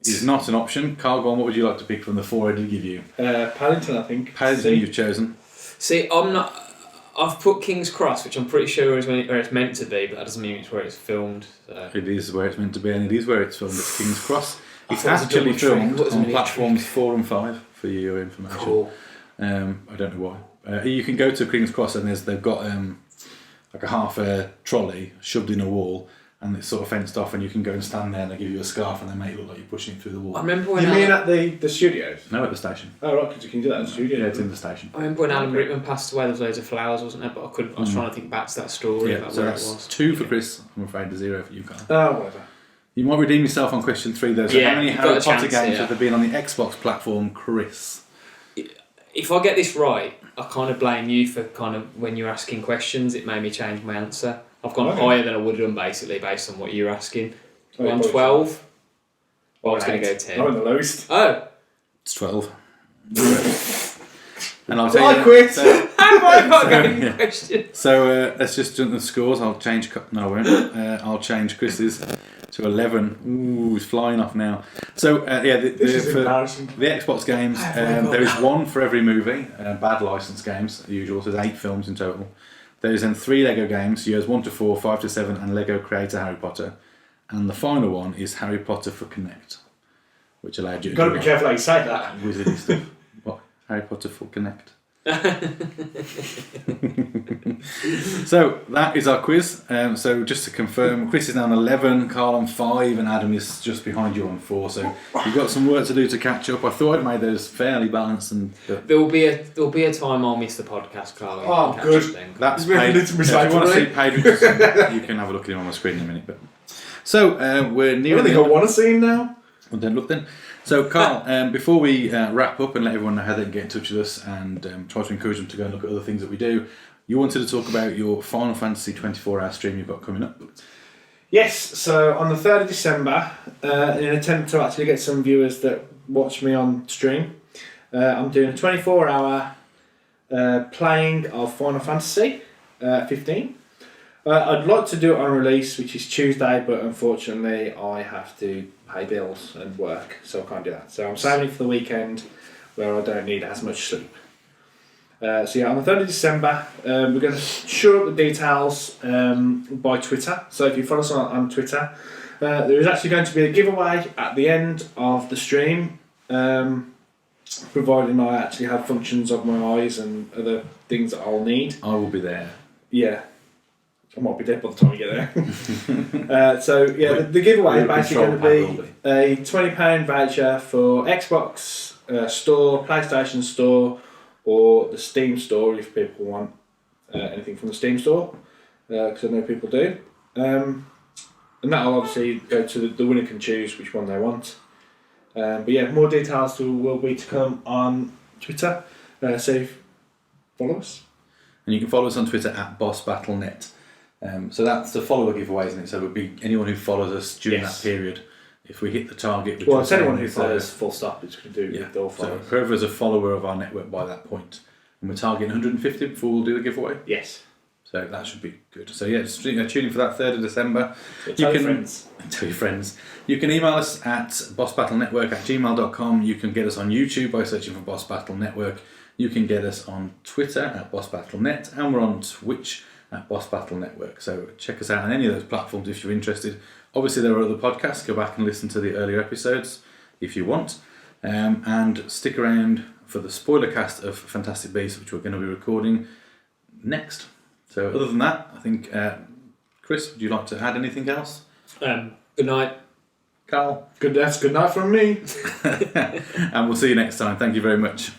is not an option. Carl, go on, what would you like to pick from the 4 I did give you? Paddington, I think. Paddington you've chosen. See, I've put King's Cross, which I'm pretty sure is where it's meant to be, but that doesn't mean it's where it's filmed. So. It is where it's meant to be, and it is where it's filmed at King's Cross. It's thought it was a actually double trick. filmed What was on it, platforms 4 and 5, for your information. Cool. I don't know why. You can go to King's Cross and they've got like a half a trolley shoved in a wall, and it's sort of fenced off, and you can go and stand there and they give you a scarf and they make it look like you're pushing it through the wall. I remember when You mean at the studios? No, at the station. Oh, right, because you can do that at the studio. Yeah, it's in the station. I remember when Alan Rickman passed away, there was loads of flowers, wasn't there? But I couldn't. I was trying to think back to that story Yeah, about so where it that's was. 2 for Chris. I'm afraid 0 for you, Carl. Oh, whatever. You might redeem yourself on question 3 though. So Yeah, how many you've Harry got a Potter chance games here. have there been on the Xbox platform, Chris? If I get this right, I kind of blame you for kind of when you're asking questions, it made me change my answer. I've gone Okay. higher than I would have done basically based on what you're asking. Oh, On yeah, 12. Well, I was Right. going to go I'm 10. on the lowest. Oh, It's 12. And I'll So tell I you. quit. how have I not got any yeah. questions? So let's just jump the scores. I'll change. No, I won't. I'll change Chris's to 11. Ooh, he's flying off now. So yeah, This is for embarrassing. the Xbox games, there is 1 for every movie. Bad license games, usual. So there's 8 films in total. There's then 3 Lego games, years 1 to 4, 5 to 7, and Lego Creator Harry Potter. And the final one is Harry Potter for Connect, which allowed you You've to got to do be careful how you say that. wizardy stuff. What? Harry Potter for Connect. So that is our quiz. So just to confirm, Chris is now on 11, Carl on 5, and Adam is just behind you on 4. So you've got some work to do to catch up. I thought I'd made those fairly balanced, and There'll be a time I'll miss the podcast, Carl. Oh, good. that's We're paid. ready to If you want to recycle, see right? paid records, you can have a look at him on my screen in a minute. But so we're I near don't think I want to see him now. Well, then look then. So, Carl, before we wrap up and let everyone know how they can get in touch with us and try to encourage them to go and look at other things that we do, you wanted to talk about your Final Fantasy 24-hour stream you've got coming up. Yes, so on the 3rd of December, in an attempt to actually get some viewers that watch me on stream, I'm doing a 24-hour playing of Final Fantasy 15. I'd like to do it on release, which is Tuesday, but unfortunately I have to pay bills and work, so I can't do that. So I'm saving it for the weekend where I don't need as much sleep. So yeah, on the 3rd of December, we're going to shore up the details by Twitter. So if you follow us on Twitter, there is actually going to be a giveaway at the end of the stream, providing I actually have functions of my eyes and other things that I'll need. I will be there. Yeah. I might be dead by the time we get there. So yeah, the giveaway is basically going to be a £20 voucher for Xbox store, PlayStation store, or the Steam store if people want anything from the Steam store, because I know people do. And that'll obviously go to the winner can choose which one they want. But yeah, more details will be to come on Twitter. So follow us. And you can follow us on Twitter at BossBattleNet. So that's the follower giveaway, isn't it? So it would be anyone who follows us during that period. If we hit the target, which Well, was it's anyone who is, follows full stop, it's going to do with all so followers. whoever is a follower of our network by that point, and we're targeting 150 before we'll do the giveaway. Yes. So that should be good. So yeah, just tune in for that 3rd of December. So tell your friends. Tell your friends. You can email us at bossbattlenetwork@gmail.com. You can get us on YouTube by searching for Boss Battle Network. You can get us on Twitter at BossBattleNet, and we're on Twitch at Boss Battle Network. So check us out on any of those platforms if you're interested. Obviously there are other podcasts. Go back and listen to the earlier episodes if you want. And stick around for the spoiler cast of Fantastic Beasts, which we're going to be recording next. So other than that, I think, Chris, would you like to add anything else? Good night. Carl? That's good night from me. And we'll see you next time. Thank you very much.